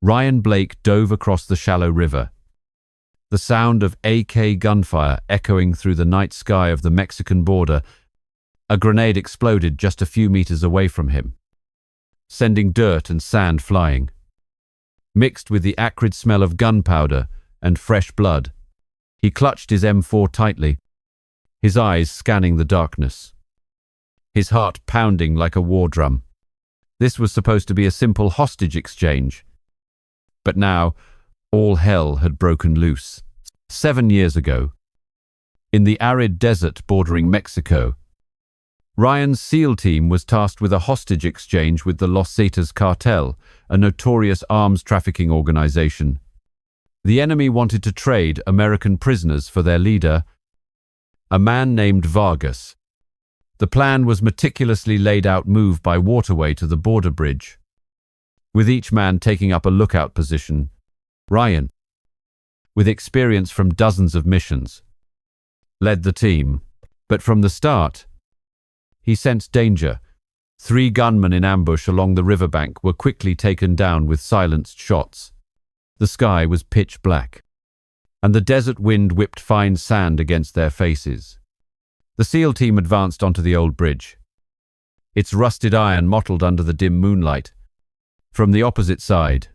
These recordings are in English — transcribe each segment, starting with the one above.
Ryan Blake dove across the shallow river, the sound of AK gunfire echoing through the night sky of the Mexican border. A grenade exploded just a few meters away from him, sending dirt and sand flying. Mixed with the acrid smell of gunpowder and fresh blood, he clutched his M4 tightly, his eyes scanning the darkness, his heart pounding like a war drum. This was supposed to be a simple hostage exchange, but now all hell had broken loose. 7 years ago, in the arid desert bordering Mexico, Ryan's SEAL team was tasked with a hostage exchange with the Los Zetas cartel, a notorious arms trafficking organization. The enemy wanted to trade American prisoners for their leader, a man named Vargas. The plan was meticulously laid out move by waterway to the border bridge, with each man taking up a lookout position. Ryan, with experience from dozens of missions, led the team, but from the start, he sensed danger. 3 gunmen in ambush along the riverbank were quickly taken down with silenced shots. The sky was pitch black, and the desert wind whipped fine sand against their faces. The SEAL team advanced onto the old bridge, its rusted iron mottled under the dim moonlight. From the opposite side,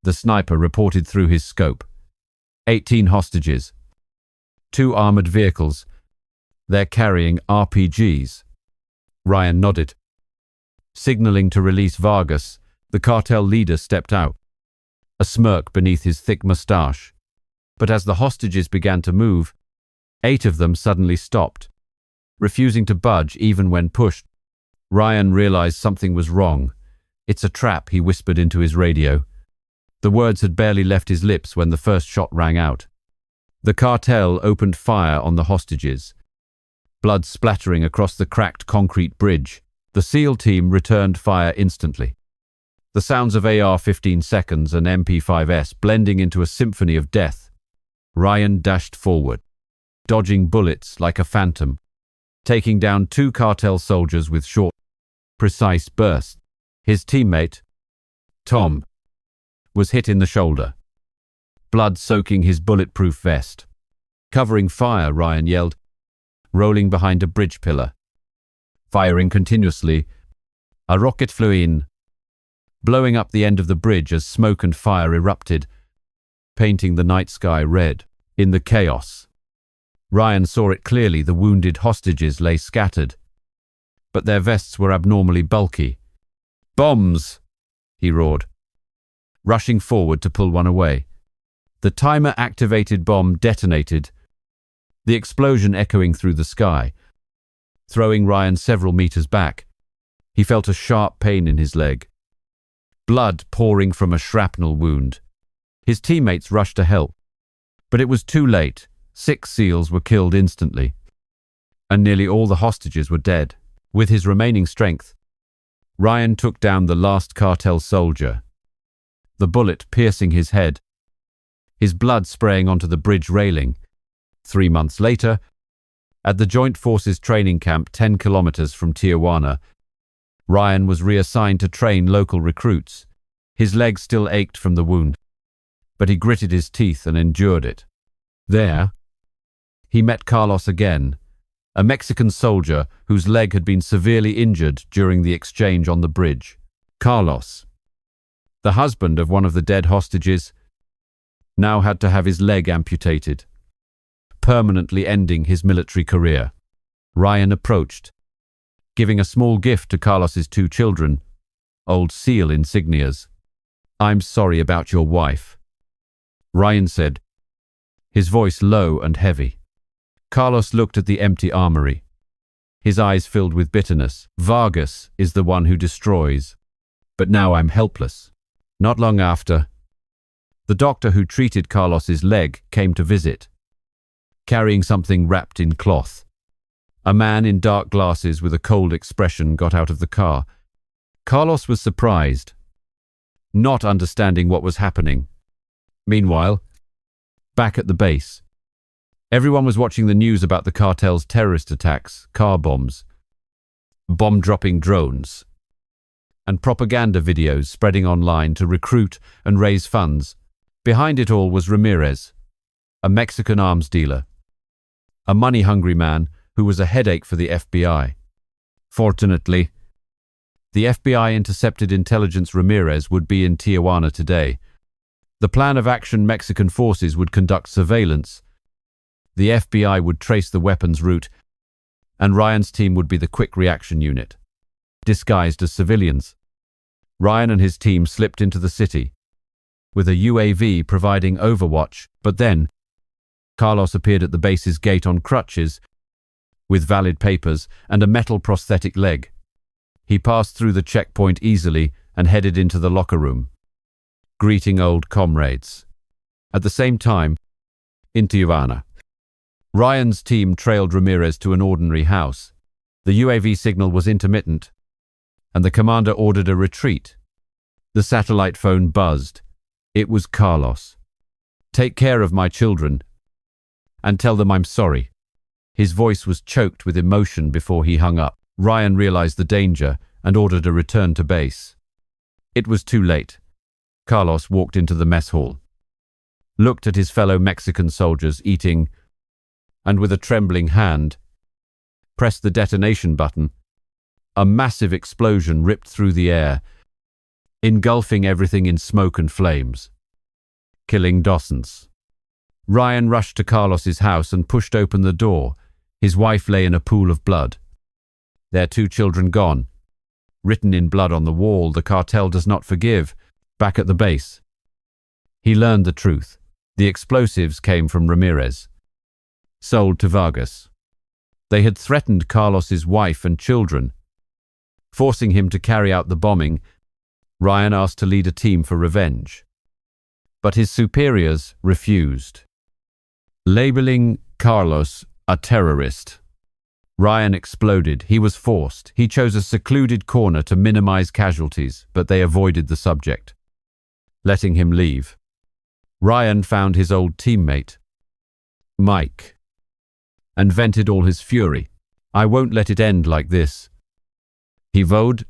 the sniper reported through his scope. 18 hostages, 2 armored vehicles. They're carrying RPGs. Ryan nodded. Signaling to release Vargas, the cartel leader stepped out, a smirk beneath his thick mustache. But as the hostages began to move, 8 of them suddenly stopped, refusing to budge even when pushed. Ryan realized something was wrong. "It's a trap," he whispered into his radio. The words had barely left his lips when the first shot rang out. The cartel opened fire on the hostages, blood splattering across the cracked concrete bridge. The SEAL team returned fire instantly, the sounds of AR-15 seconds and MP5s blending into a symphony of death. Ryan dashed forward, dodging bullets like a phantom, taking down 2 cartel soldiers with short, precise bursts. His teammate, Tom, was hit in the shoulder, blood soaking his bulletproof vest. "Covering fire," Ryan yelled, rolling behind a bridge pillar. Firing continuously, a rocket flew in, blowing up the end of the bridge as smoke and fire erupted, painting the night sky red. In the chaos, Ryan saw it clearly. The wounded hostages lay scattered, but their vests were abnormally bulky. "Bombs!" he roared, rushing forward to pull one away. The timer-activated bomb detonated, the explosion echoing through the sky, throwing Ryan several meters back. He felt a sharp pain in his leg, blood pouring from a shrapnel wound. His teammates rushed to help, but it was too late. 6 SEALs were killed instantly, and nearly all the hostages were dead. With his remaining strength, Ryan took down the last cartel soldier, the bullet piercing his head, his blood spraying onto the bridge railing. 3 months later, at the Joint Forces training camp 10 kilometers from Tijuana, Ryan was reassigned to train local recruits. His leg still ached from the wound, but he gritted his teeth and endured it. There, he met Carlos again, a Mexican soldier whose leg had been severely injured during the exchange on the bridge. Carlos, the husband of one of the dead hostages, now had to have his leg amputated, permanently ending his military career. Ryan approached, giving a small gift to Carlos's 2 children, old SEAL insignias. "I'm sorry about your wife," Ryan said, his voice low and heavy. Carlos looked at the empty armory, his eyes filled with bitterness. "Vargas is the one who destroys, but now I'm helpless." Not long after, the doctor who treated Carlos's leg came to visit, carrying something wrapped in cloth. A man in dark glasses with a cold expression got out of the car. Carlos was surprised, not understanding what was happening. Meanwhile, back at the base, everyone was watching the news about the cartel's terrorist attacks, car bombs, bomb-dropping drones, and propaganda videos spreading online to recruit and raise funds. Behind it all was Ramirez, a Mexican arms dealer, a money-hungry man who was a headache for the FBI. Fortunately, the FBI intercepted intelligence Ramirez would be in Tijuana today. The plan of action: Mexican forces would conduct surveillance, the FBI would trace the weapons route, and Ryan's team would be the quick reaction unit, disguised as civilians. Ryan and his team slipped into the city, with a UAV providing overwatch, but then Carlos appeared at the base's gate on crutches, with valid papers and a metal prosthetic leg. He passed through the checkpoint easily and headed into the locker room, greeting old comrades. At the same time, in Tijuana, Ryan's team trailed Ramirez to an ordinary house. The UAV signal was intermittent, and the commander ordered a retreat. The satellite phone buzzed. It was Carlos. "Take care of my children, and tell them I'm sorry." His voice was choked with emotion before he hung up. Ryan realized the danger and ordered a return to base. It was too late. Carlos walked into the mess hall, looked at his fellow Mexican soldiers eating, and with a trembling hand, pressed the detonation button. A massive explosion ripped through the air, engulfing everything in smoke and flames, killing dozens. Ryan rushed to Carlos's house and pushed open the door. His wife lay in a pool of blood, their 2 children gone. Written in blood on the wall: "The cartel does not forgive." Back at the base, he learned the truth. The explosives came from Ramirez, sold to Vargas. They had threatened Carlos's wife and children, forcing him to carry out the bombing. Ryan asked to lead a team for revenge, but his superiors refused, labeling Carlos a terrorist. Ryan exploded. He was forced. He chose a secluded corner to minimize casualties, but they avoided the subject, letting him leave. Ryan found his old teammate, Mike, and vented all his fury. "I won't let it end like this," he vowed.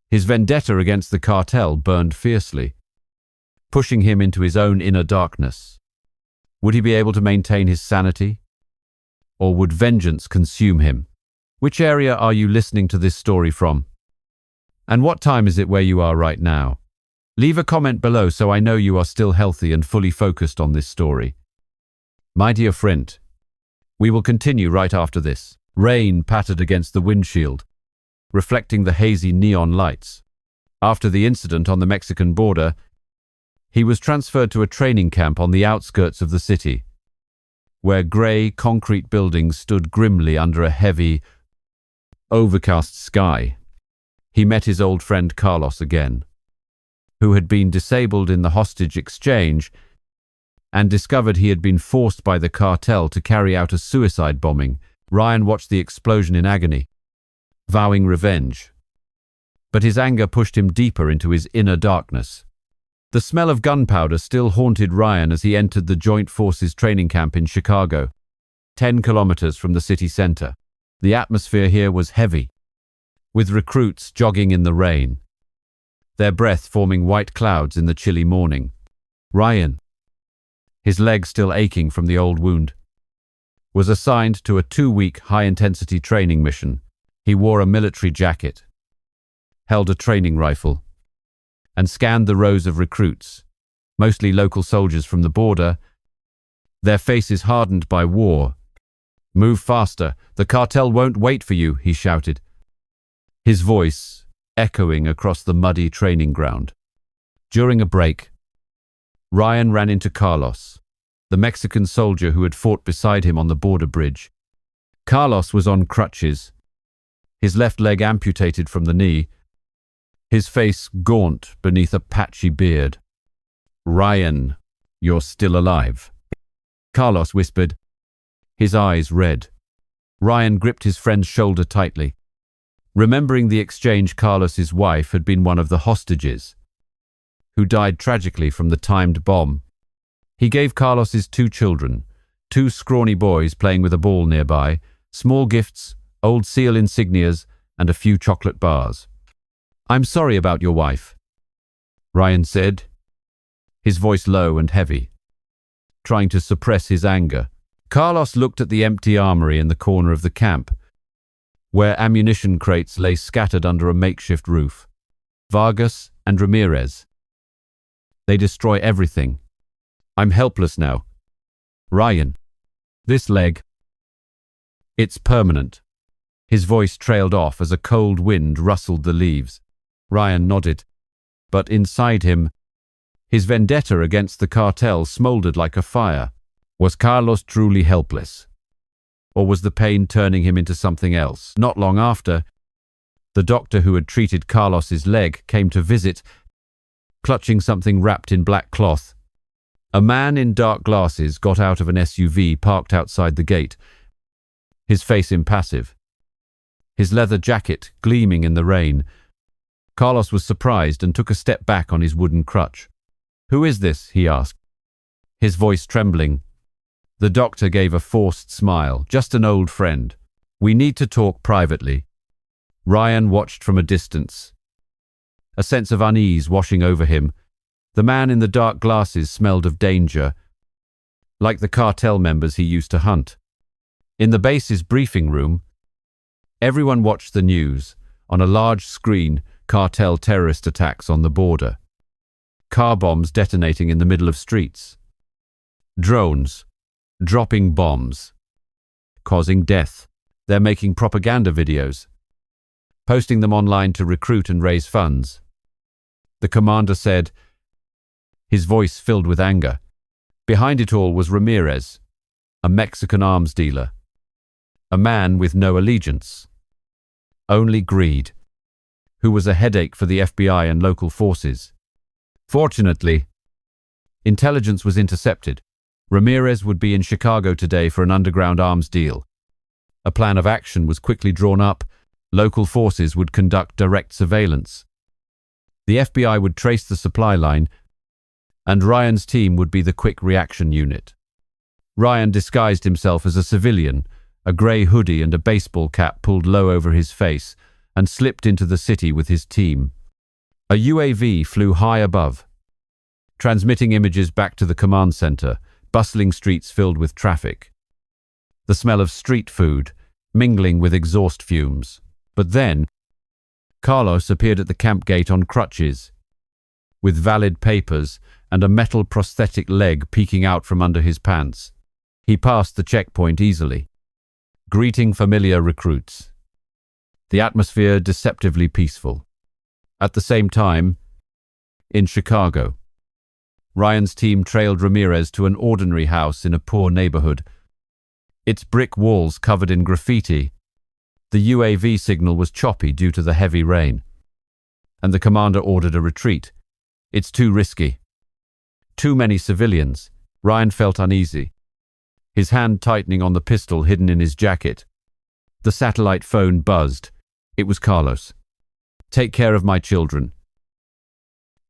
His vendetta against the cartel burned fiercely, pushing him into his own inner darkness. Would he be able to maintain his sanity? Or would vengeance consume him? Which area are you listening to this story from? And what time is it where you are right now? Leave a comment below so I know you are still healthy and fully focused on this story. My dear friend, we will continue right after this. Rain pattered against the windshield, reflecting the hazy neon lights. After the incident on the Mexican border, he was transferred to a training camp on the outskirts of the city, where grey concrete buildings stood grimly under a heavy, overcast sky. He met his old friend Carlos again, who had been disabled in the hostage exchange, and discovered he had been forced by the cartel to carry out a suicide bombing. Ryan watched the explosion in agony, vowing revenge. But his anger pushed him deeper into his inner darkness. The smell of gunpowder still haunted Ryan as he entered the Joint Forces training camp in Chicago, 10 kilometers from the city center. The atmosphere here was heavy, with recruits jogging in the rain, their breath forming white clouds in the chilly morning. Ryan, his leg still aching from the old wound, was assigned to a 2-week high-intensity training mission. He wore a military jacket, held a training rifle, and scanned the rows of recruits, mostly local soldiers from the border, their faces hardened by war. "Move faster, the cartel won't wait for you," he shouted, his voice echoing across the muddy training ground. During a break, Ryan ran into Carlos, the Mexican soldier who had fought beside him on the border bridge. Carlos was on crutches, his left leg amputated from the knee, his face gaunt beneath a patchy beard. "Ryan, you're still alive," Carlos whispered, his eyes red. Ryan gripped his friend's shoulder tightly, remembering the exchange. Carlos's wife had been one of the hostages, who died tragically from the timed bomb. He gave Carlos's 2 children, 2 scrawny boys playing with a ball nearby, small gifts, old SEAL insignias, and a few chocolate bars. "I'm sorry about your wife," Ryan said, his voice low and heavy, trying to suppress his anger. Carlos looked at the empty armory in the corner of the camp, where ammunition crates lay scattered under a makeshift roof. Vargas and Ramirez. They destroy everything. I'm helpless now. Ryan. This leg. It's permanent. His voice trailed off as a cold wind rustled the leaves. Ryan nodded, but inside him, his vendetta against the cartel smoldered like a fire. Was Carlos truly helpless? Or was the pain turning him into something else? Not long after, the doctor who had treated Carlos's leg came to visit, clutching something wrapped in black cloth. A man in dark glasses got out of an SUV parked outside the gate, his face impassive, his leather jacket gleaming in the rain. Carlos was surprised and took a step back on his wooden crutch. "Who is this?" he asked, his voice trembling. The doctor gave a forced smile. "Just an old friend. We need to talk privately." Ryan watched from a distance, a sense of unease washing over him. The man in the dark glasses smelled of danger, like the cartel members he used to hunt. In the base's briefing room, everyone watched the news. On a large screen, cartel terrorist attacks on the border. Car bombs detonating in the middle of streets. Drones dropping bombs, causing death. They're making propaganda videos, posting them online to recruit and raise funds. The commander said, his voice filled with anger. Behind it all was Ramirez, a Mexican arms dealer, a man with no allegiance, only greed, who was a headache for the FBI and local forces. Fortunately, intelligence was intercepted. Ramirez would be in Chicago today for an underground arms deal. A plan of action was quickly drawn up. Local forces would conduct direct surveillance. The FBI would trace the supply line, and Ryan's team would be the quick reaction unit. Ryan disguised himself as a civilian, a grey hoodie and a baseball cap pulled low over his face, and slipped into the city with his team. A UAV flew high above, transmitting images back to the command center, bustling streets filled with traffic. The smell of street food, mingling with exhaust fumes. But then, Carlos appeared at the camp gate on crutches, with valid papers and a metal prosthetic leg peeking out from under his pants. He passed the checkpoint easily, greeting familiar recruits. The atmosphere deceptively peaceful. At the same time, in Chicago, Ryan's team trailed Ramirez to an ordinary house in a poor neighborhood. Its brick walls covered in graffiti. The UAV signal was choppy due to the heavy rain, and the commander ordered a retreat. "It's too risky. Too many civilians." Ryan felt uneasy, his hand tightening on the pistol hidden in his jacket. The satellite phone buzzed. It was Carlos. "Take care of my children,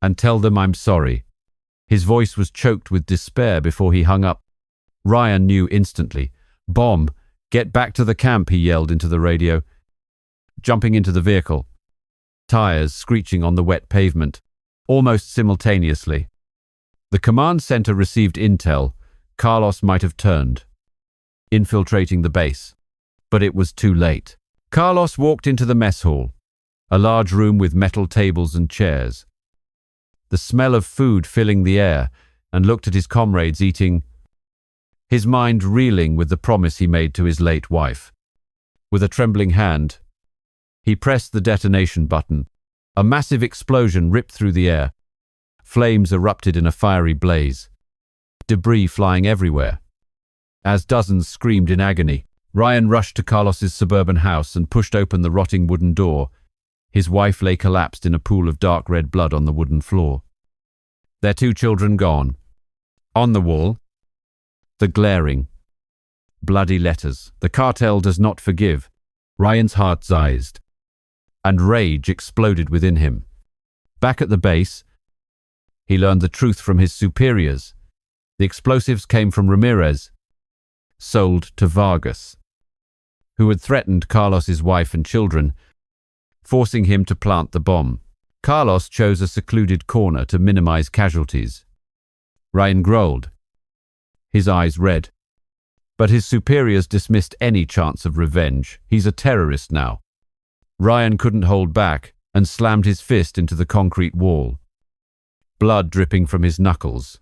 and tell them I'm sorry." His voice was choked with despair before he hung up. Ryan knew instantly. "Bomb! Get back to the camp," he yelled into the radio, jumping into the vehicle, tires screeching on the wet pavement. Almost simultaneously, the command center received intel Carlos might have turned, infiltrating the base. But it was too late. Carlos walked into the mess hall, a large room with metal tables and chairs, the smell of food filling the air, and looked at his comrades eating, his mind reeling with the promise he made to his late wife. With a trembling hand, he pressed the detonation button. A massive explosion ripped through the air. Flames erupted in a fiery blaze, debris flying everywhere. As dozens screamed in agony, Ryan rushed to Carlos's suburban house and pushed open the rotting wooden door. His wife lay collapsed in a pool of dark red blood on the wooden floor. Their 2 children gone. On the wall, the glaring, bloody letters. "The cartel does not forgive." Ryan's heart seized, and rage exploded within him. Back at the base, he learned the truth from his superiors. The explosives came from Ramirez, sold to Vargas, who had threatened Carlos's wife and children, forcing him to plant the bomb. Carlos chose a secluded corner to minimize casualties. Ryan growled, his eyes red. But his superiors dismissed any chance of revenge. He's a terrorist now. Ryan couldn't hold back and slammed his fist into the concrete wall, blood dripping from his knuckles.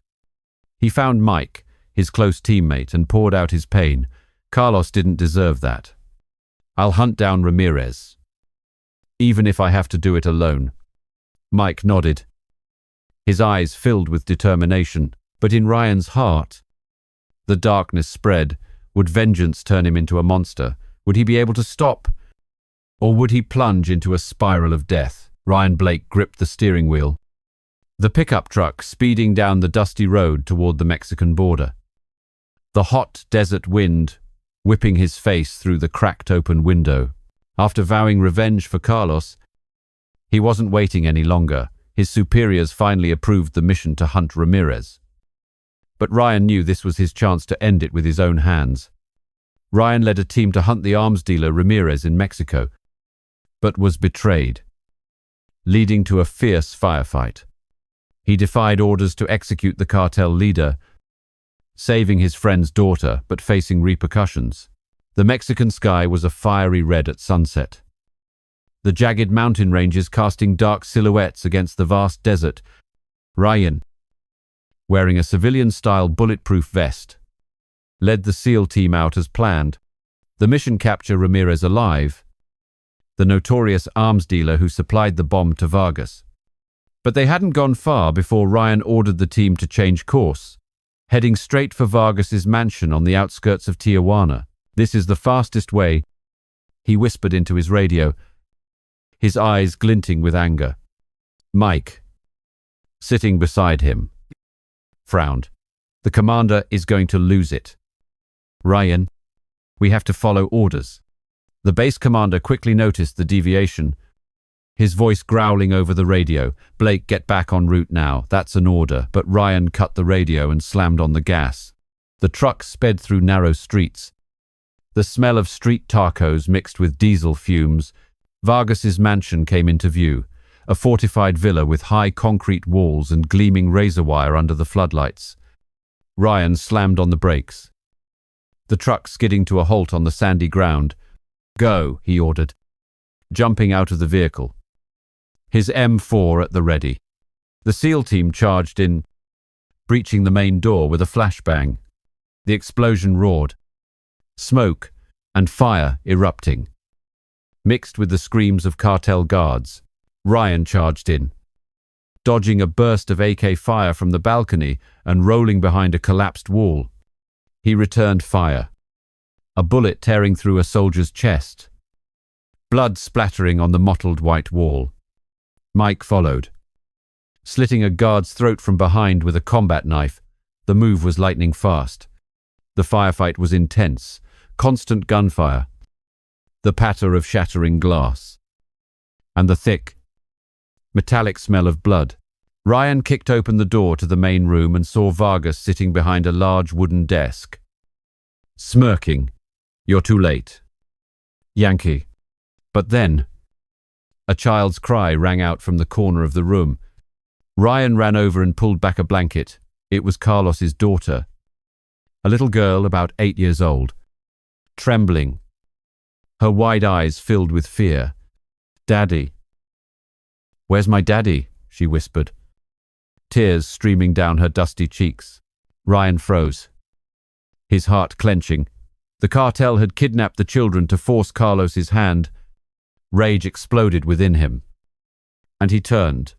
He found Mike, his close teammate, and poured out his pain. Carlos didn't deserve that. I'll hunt down Ramirez, even if I have to do it alone. Mike nodded, his eyes filled with determination. But in Ryan's heart, the darkness spread. Would vengeance turn him into a monster? Would he be able to stop? Or would he plunge into a spiral of death? Ryan Blake gripped the steering wheel, the pickup truck speeding down the dusty road toward the Mexican border. The hot desert wind whipping his face through the cracked open window. After vowing revenge for Carlos, he wasn't waiting any longer. His superiors finally approved the mission to hunt Ramirez. But Ryan knew this was his chance to end it with his own hands. Ryan led a team to hunt the arms dealer Ramirez in Mexico, but was betrayed, leading to a fierce firefight. He defied orders to execute the cartel leader, saving his friend's daughter, but facing repercussions. The Mexican sky was a fiery red at sunset, the jagged mountain ranges casting dark silhouettes against the vast desert. Ryan, wearing a civilian-style bulletproof vest, led the SEAL team out as planned. The mission: capture Ramirez alive, the notorious arms dealer who supplied the bomb to Vargas. But they hadn't gone far before Ryan ordered the team to change course, heading straight for Vargas's mansion on the outskirts of Tijuana. "This is the fastest way," he whispered into his radio, his eyes glinting with anger. Mike, sitting beside him, frowned. "The commander is going to lose it. Ryan, we have to follow orders." The base commander quickly noticed the deviation, his voice growling over the radio. "Blake, get back en route now. That's an order." But Ryan cut the radio and slammed on the gas. The truck sped through narrow streets, the smell of street tacos mixed with diesel fumes. Vargas's mansion came into view, a fortified villa with high concrete walls and gleaming razor wire under the floodlights. Ryan slammed on the brakes, the truck skidding to a halt on the sandy ground. "Go," he ordered, jumping out of the vehicle, his M4 at the ready. The SEAL team charged in, breaching the main door with a flashbang. The explosion roared, smoke and fire erupting, mixed with the screams of cartel guards. Ryan charged in, dodging a burst of AK fire from the balcony and rolling behind a collapsed wall. He returned fire, a bullet tearing through a soldier's chest, blood splattering on the mottled white wall. Mike followed, slitting a guard's throat from behind with a combat knife. The move was lightning fast. The firefight was intense, constant gunfire, the patter of shattering glass, and the thick, metallic smell of blood. Ryan kicked open the door to the main room and saw Vargas sitting behind a large wooden desk, smirking. "You're too late, Yankee." But then, a child's cry rang out from the corner of the room. Ryan ran over and pulled back a blanket. It was Carlos's daughter, a little girl about 8 years old, trembling, her wide eyes filled with fear. "Daddy. Where's my daddy?" she whispered, tears streaming down her dusty cheeks. Ryan froze, his heart clenching. The cartel had kidnapped the children to force Carlos's hand. Rage exploded within him, and he turned,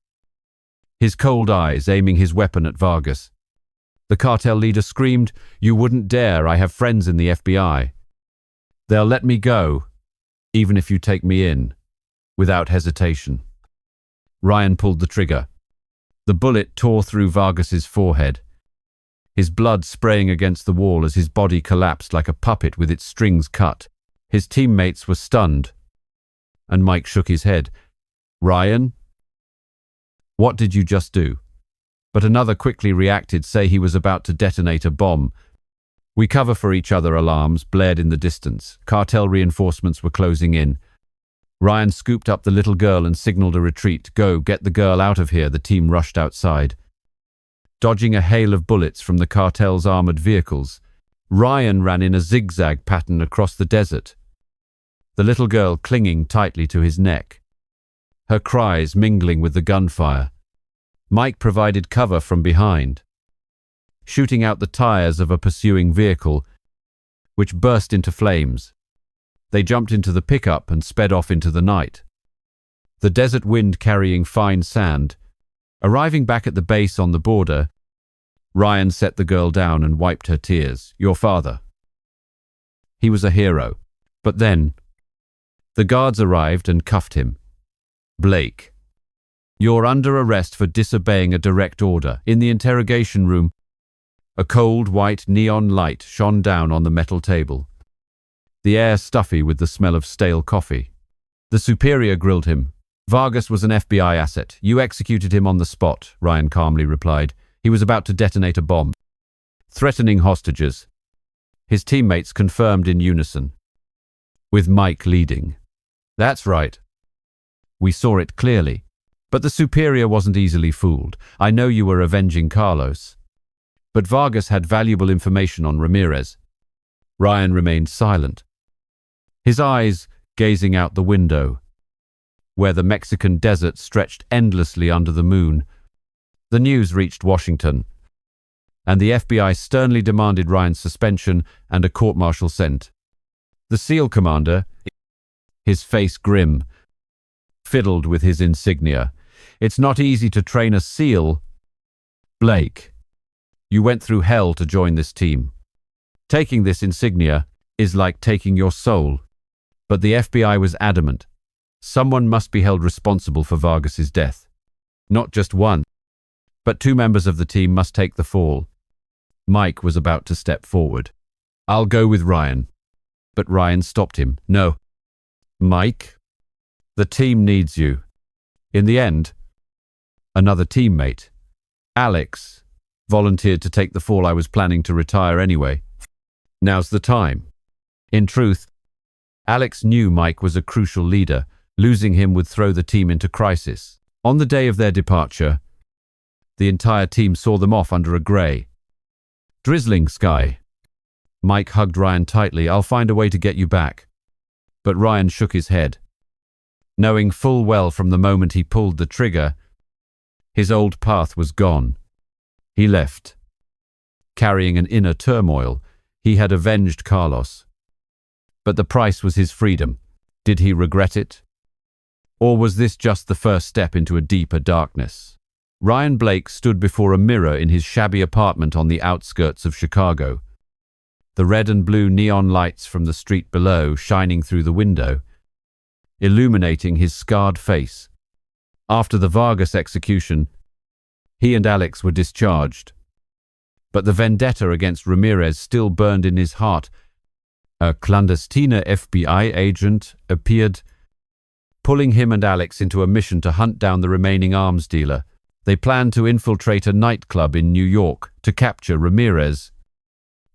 his cold eyes aiming his weapon at Vargas. The cartel leader screamed, "You wouldn't dare! I have friends in the FBI. They'll let me go, even if you take me in." Without hesitation, Ryan pulled the trigger. The bullet tore through Vargas's forehead, his blood spraying against the wall as his body collapsed like a puppet with its strings cut. His teammates were stunned, and Mike shook his head. "Ryan, what did you just do?" But another quickly reacted, say he was about to detonate a bomb. "We cover for each other," alarms blared in the distance. Cartel reinforcements were closing in. Ryan scooped up the little girl and signaled a retreat. "Go, get the girl out of here." The team rushed outside. Dodging a hail of bullets from the cartel's armored vehicles, Ryan ran in a zigzag pattern across the desert, the little girl clinging tightly to his neck, her cries mingling with the gunfire. Mike provided cover from behind, shooting out the tires of a pursuing vehicle, which burst into flames. They jumped into the pickup and sped off into the night, the desert wind carrying fine sand. Arriving back at the base on the border, Ryan set the girl down and wiped her tears. "Your father. He was a hero." But then, the guards arrived and cuffed him. "Blake, you're under arrest for disobeying a direct order." In the interrogation room, a cold white neon light shone down on the metal table, the air stuffy with the smell of stale coffee. The superior grilled him. "Vargas was an FBI asset. You executed him on the spot," Ryan calmly replied. "He was about to detonate a bomb, threatening hostages." His teammates confirmed in unison, with Mike leading. "That's right. We saw it clearly." But the superior wasn't easily fooled. "I know you were avenging Carlos, but Vargas had valuable information on Ramirez." Ryan remained silent, his eyes gazing out the window, where the Mexican desert stretched endlessly under the moon. The news reached Washington, and the FBI sternly demanded Ryan's suspension and a court-martial sent. The SEAL commander, his face grim, fiddled with his insignia. "It's not easy to train a SEAL. Blake, you went through hell to join this team. Taking this insignia is like taking your soul." But the FBI was adamant. Someone must be held responsible for Vargas's death. Not just one, but two members of the team must take the fall. Mike was about to step forward. "I'll go with Ryan." But Ryan stopped him. "No, Mike, the team needs you." In the end, another teammate, Alex, volunteered to take the fall. "I was planning to retire anyway. Now's the time." In truth, Alex knew Mike was a crucial leader. Losing him would throw the team into crisis. On the day of their departure, the entire team saw them off under a grey, drizzling sky. Mike hugged Ryan tightly. "I'll find a way to get you back." But Ryan shook his head, knowing full well from the moment he pulled the trigger, his old path was gone. He left, carrying an inner turmoil. He had avenged Carlos, but the price was his freedom. Did he regret it? Or was this just the first step into a deeper darkness? Ryan Blake stood before a mirror in his shabby apartment on the outskirts of Chicago, the red and blue neon lights from the street below shining through the window, illuminating his scarred face. After the Vargas execution, he and Alex were discharged, but the vendetta against Ramirez still burned in his heart. A clandestine FBI agent appeared, pulling him and Alex into a mission to hunt down the remaining arms dealer. They planned to infiltrate a nightclub in New York to capture Ramirez.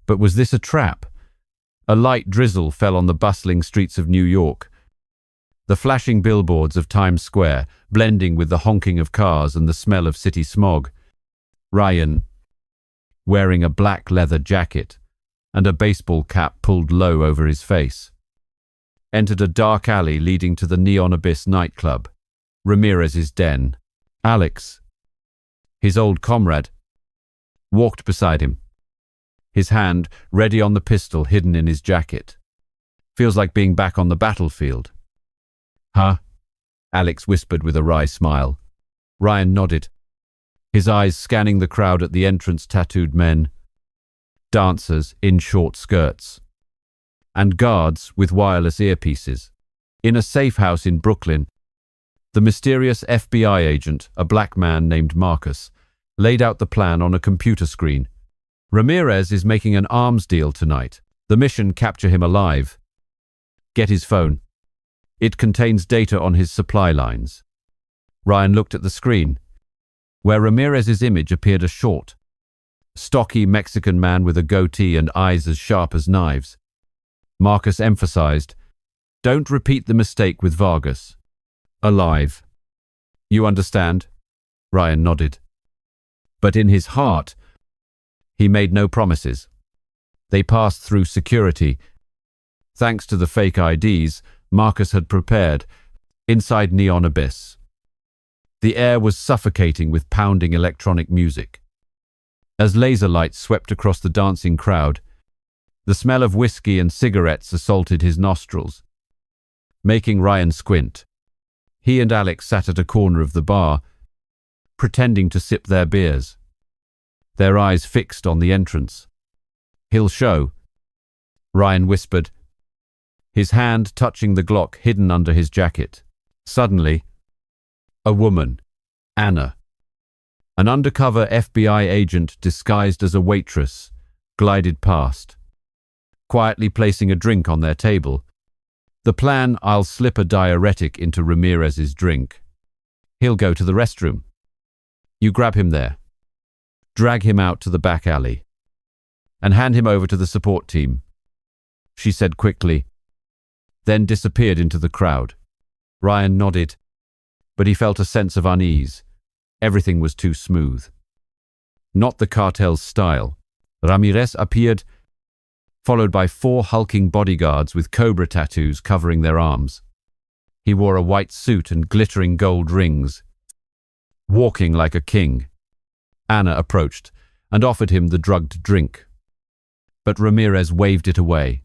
But was this a trap? A light drizzle fell on the bustling streets of New York, the flashing billboards of Times Square blending with the honking of cars and the smell of city smog. Ryan, wearing a black leather jacket and a baseball cap pulled low over his face, entered a dark alley leading to the Neon Abyss nightclub, Ramirez's den. Alex, his old comrade, walked beside him, his hand ready on the pistol hidden in his jacket. "Feels like being back on the battlefield." "Huh?" Alex whispered with a wry smile. Ryan nodded, his eyes scanning the crowd at the entrance. Tattooed men, dancers in short skirts, and guards with wireless earpieces. In a safe house in Brooklyn, the mysterious FBI agent, a black man named Marcus, laid out the plan on a computer screen. "Ramirez is making an arms deal tonight. The mission: capture him alive. Get his phone. It contains data on his supply lines." Ryan looked at the screen, where Ramirez's image appeared: a short, stocky Mexican man with a goatee and eyes as sharp as knives. Marcus emphasized, Don't repeat the mistake with Vargas. Alive. You understand? Ryan nodded. But in his heart, he made no promises. They passed through security. Thanks to the fake IDs Marcus had prepared inside Neon Abyss. The air was suffocating with pounding electronic music. As laser lights swept across the dancing crowd, the smell of whiskey and cigarettes assaulted his nostrils, making Ryan squint. He and Alex sat at a corner of the bar, pretending to sip their beers, their eyes fixed on the entrance. He'll show, Ryan whispered, his hand touching the Glock hidden under his jacket. Suddenly, a woman, Anna, an undercover FBI agent disguised as a waitress, glided past, quietly placing a drink on their table. The plan: I'll slip a diuretic into Ramirez's drink. He'll go to the restroom. You grab him there, drag him out to the back alley, and hand him over to the support team, she said quickly, then disappeared into the crowd. Ryan nodded, but he felt a sense of unease. Everything was too smooth. Not the cartel's style. Ramirez appeared, followed by 4 hulking bodyguards with cobra tattoos covering their arms. He wore a white suit and glittering gold rings, walking like a king. Anna approached and offered him the drugged drink, but Ramirez waved it away,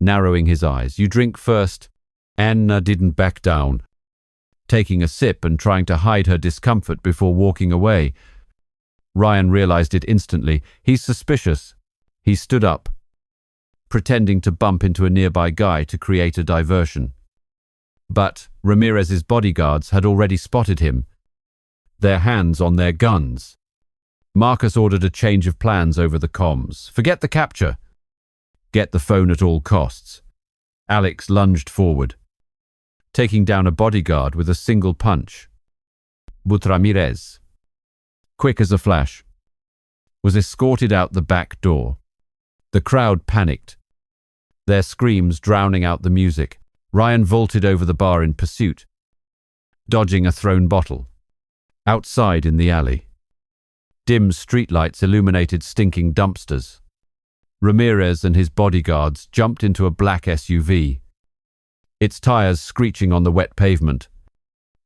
narrowing his eyes. You drink first. Anna didn't back down, taking a sip and trying to hide her discomfort before walking away. Ryan realized it instantly. He's suspicious. He stood up, pretending to bump into a nearby guy to create a diversion. But Ramirez's bodyguards had already spotted him, their hands on their guns. Marcus ordered a change of plans over the comms. Forget the capture. Get the phone at all costs. Alex lunged forward, taking down a bodyguard with a single punch. But Ramirez, quick as a flash, was escorted out the back door. The crowd panicked, their screams drowning out the music. Ryan vaulted over the bar in pursuit, dodging a thrown bottle. Outside in the alley, dim streetlights illuminated stinking dumpsters. Ramirez and his bodyguards jumped into a black SUV, its tires screeching on the wet pavement.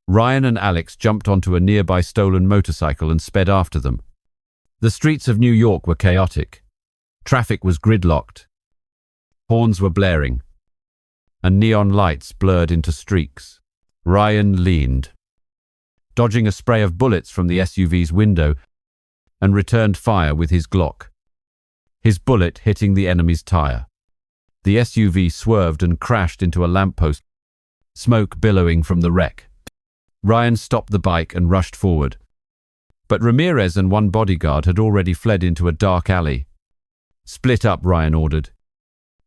Ryan and Alex jumped onto a nearby stolen motorcycle and sped after them. The streets of New York were chaotic. Traffic was gridlocked. Horns were blaring, and neon lights blurred into streaks. Ryan leaned, dodging a spray of bullets from the SUV's window, and returned fire with his Glock, his bullet hitting the enemy's tire. The SUV swerved and crashed into a lamppost, smoke billowing from the wreck. Ryan stopped the bike and rushed forward, but Ramirez and one bodyguard had already fled into a dark alley. Split up, Ryan ordered,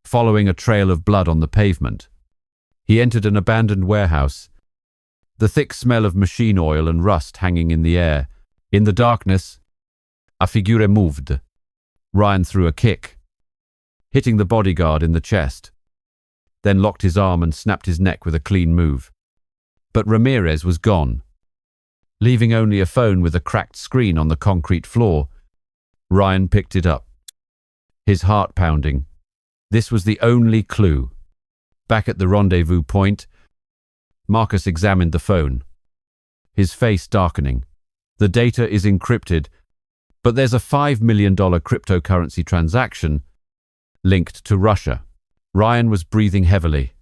following a trail of blood on the pavement. He entered an abandoned warehouse, the thick smell of machine oil and rust hanging in the air. In the darkness, a figure moved. Ryan threw a kick, hitting the bodyguard in the chest, then locked his arm and snapped his neck with a clean move. But Ramirez was gone, leaving only a phone with a cracked screen on the concrete floor. Ryan picked it up, his heart pounding. This was the only clue. Back at the rendezvous point, Marcus examined the phone, his face darkening. The data is encrypted, but there's a $5 million cryptocurrency transaction linked to Russia. Ryan was breathing heavily,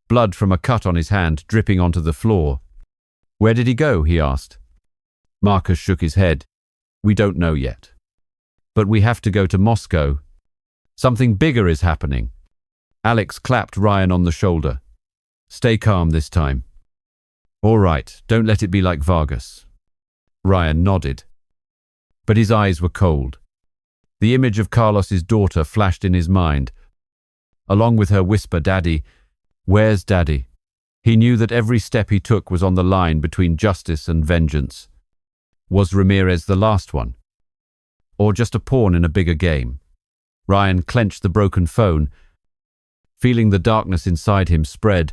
blood from a cut on his hand dripping onto the floor. Where did he go? He asked. Marcus shook his head. We don't know yet. But we have to go to Moscow. Something bigger is happening. Alex clapped Ryan on the shoulder. Stay calm this time. All right, don't let it be like Vargas. Ryan nodded, but his eyes were cold. The image of Carlos's daughter flashed in his mind, along with her whisper, Daddy, where's Daddy? He knew that every step he took was on the line between justice and vengeance. Was Ramirez the last one? Or just a pawn in a bigger game? Ryan clenched the broken phone, Feeling the darkness inside him spread,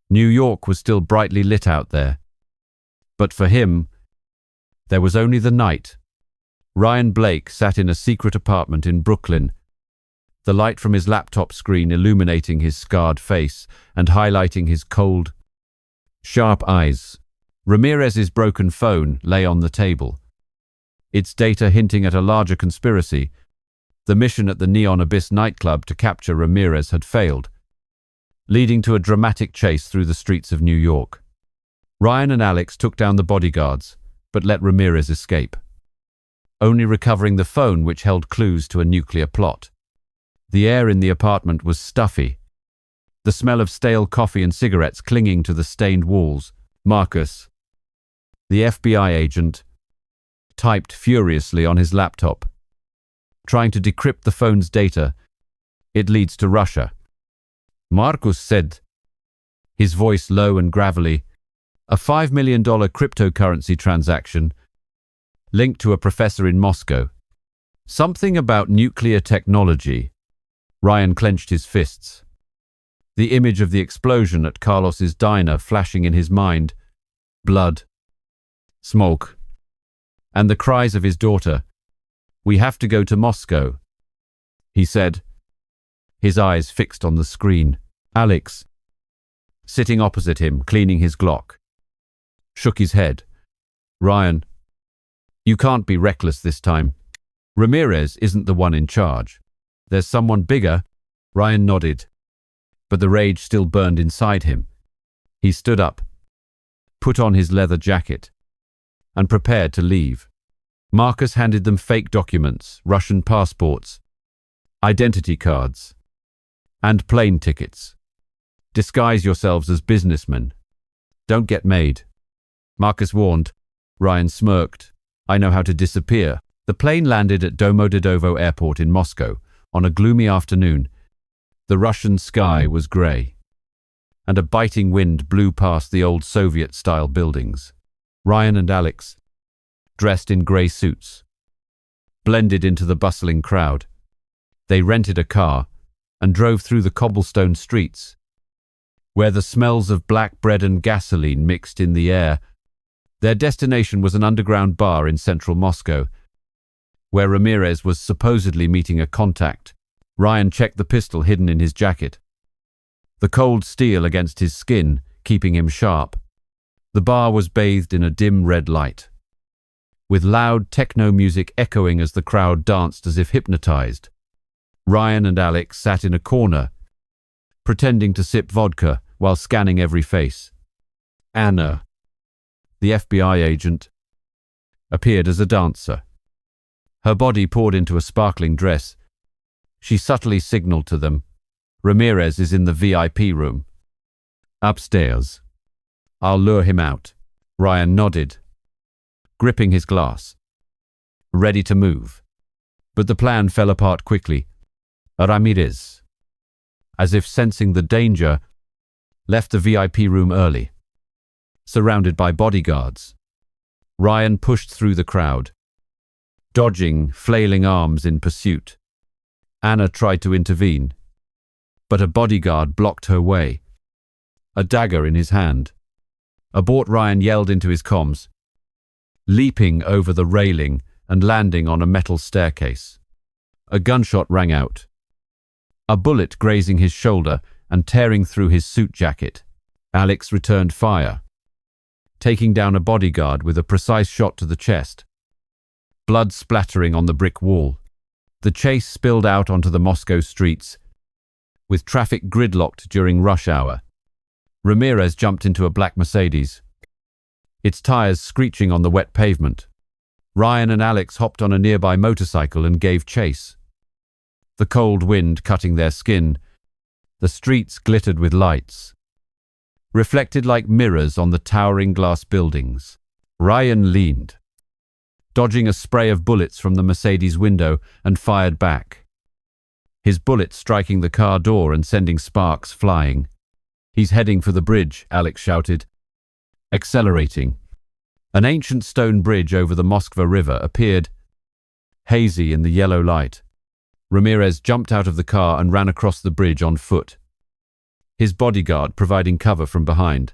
New York was still brightly lit out there. But for him, there was only the night. Ryan Blake sat in a secret apartment in Brooklyn, the light from his laptop screen illuminating his scarred face and highlighting his cold, sharp eyes. Ramirez's broken phone lay on the table, its data hinting at a larger conspiracy. The mission at the Neon Abyss nightclub to capture Ramirez had failed, leading to a dramatic chase through the streets of New York. Ryan and Alex took down the bodyguards, but let Ramirez escape, only recovering the phone which held clues to a nuclear plot. The air in the apartment was stuffy, the smell of stale coffee and cigarettes clinging to the stained walls. Marcus, the FBI agent, typed furiously on his laptop, trying to decrypt the phone's data. It leads to Russia. Marcus said, his voice low and gravelly, a $5 million cryptocurrency transaction linked to a professor in Moscow. Something about nuclear technology. Ryan clenched his fists, the image of the explosion at Carlos's diner flashing in his mind. Blood, smoke, and the cries of his daughter. "We have to go to Moscow," he said, his eyes fixed on the screen. Alex, sitting opposite him, cleaning his Glock, shook his head. "Ryan, you can't be reckless this time. Ramirez isn't the one in charge. There's someone bigger." Ryan nodded, but the rage still burned inside him. He stood up, put on his leather jacket, and prepared to leave. Marcus handed them fake documents, Russian passports, identity cards, and plane tickets. "Disguise yourselves as businessmen. Don't get made," Marcus warned. Ryan smirked. "I know how to disappear." The plane landed at Domodedovo Airport in Moscow on a gloomy afternoon. The Russian sky was grey, and a biting wind blew past the old Soviet-style buildings. Ryan and Alex, dressed in grey suits, blended into the bustling crowd. They rented a car and drove through the cobblestone streets, where the smells of black bread and gasoline mixed in the air. Their destination was an underground bar in central Moscow, where Ramirez was supposedly meeting a contact. Ryan checked the pistol hidden in his jacket, the cold steel against his skin, keeping him sharp. The bar was bathed in a dim red light, with loud techno music echoing as the crowd danced as if hypnotized. Ryan and Alex sat in a corner, pretending to sip vodka while scanning every face. Anna, the FBI agent, appeared as a dancer. Her body poured into a sparkling dress. She subtly signaled to them, "Ramirez is in the VIP room. Upstairs. I'll lure him out." Ryan nodded, gripping his glass, ready to move. But the plan fell apart quickly. Ramirez, as if sensing the danger, left the VIP room early, surrounded by bodyguards. Ryan pushed through the crowd, dodging flailing arms in pursuit. Anna tried to intervene, but a bodyguard blocked her way, a dagger in his hand. "Abort!" Ryan yelled into his comms, leaping over the railing and landing on a metal staircase. A gunshot rang out, a bullet grazing his shoulder and tearing through his suit jacket. Alex returned fire, taking down a bodyguard with a precise shot to the chest, blood splattering on the brick wall. The chase spilled out onto the Moscow streets, with traffic gridlocked during rush hour. Ramirez jumped into a black Mercedes, its tires screeching on the wet pavement. Ryan and Alex hopped on a nearby motorcycle and gave chase, the cold wind cutting their skin. The streets glittered with lights, reflected like mirrors on the towering glass buildings. Ryan leaned, dodging a spray of bullets from the Mercedes window, and fired back, his bullet striking the car door and sending sparks flying. "He's heading for the bridge," Alex shouted, accelerating. An ancient stone bridge over the Moskva River appeared, hazy in the yellow light. Ramirez jumped out of the car and ran across the bridge on foot. his bodyguard providing cover from behind.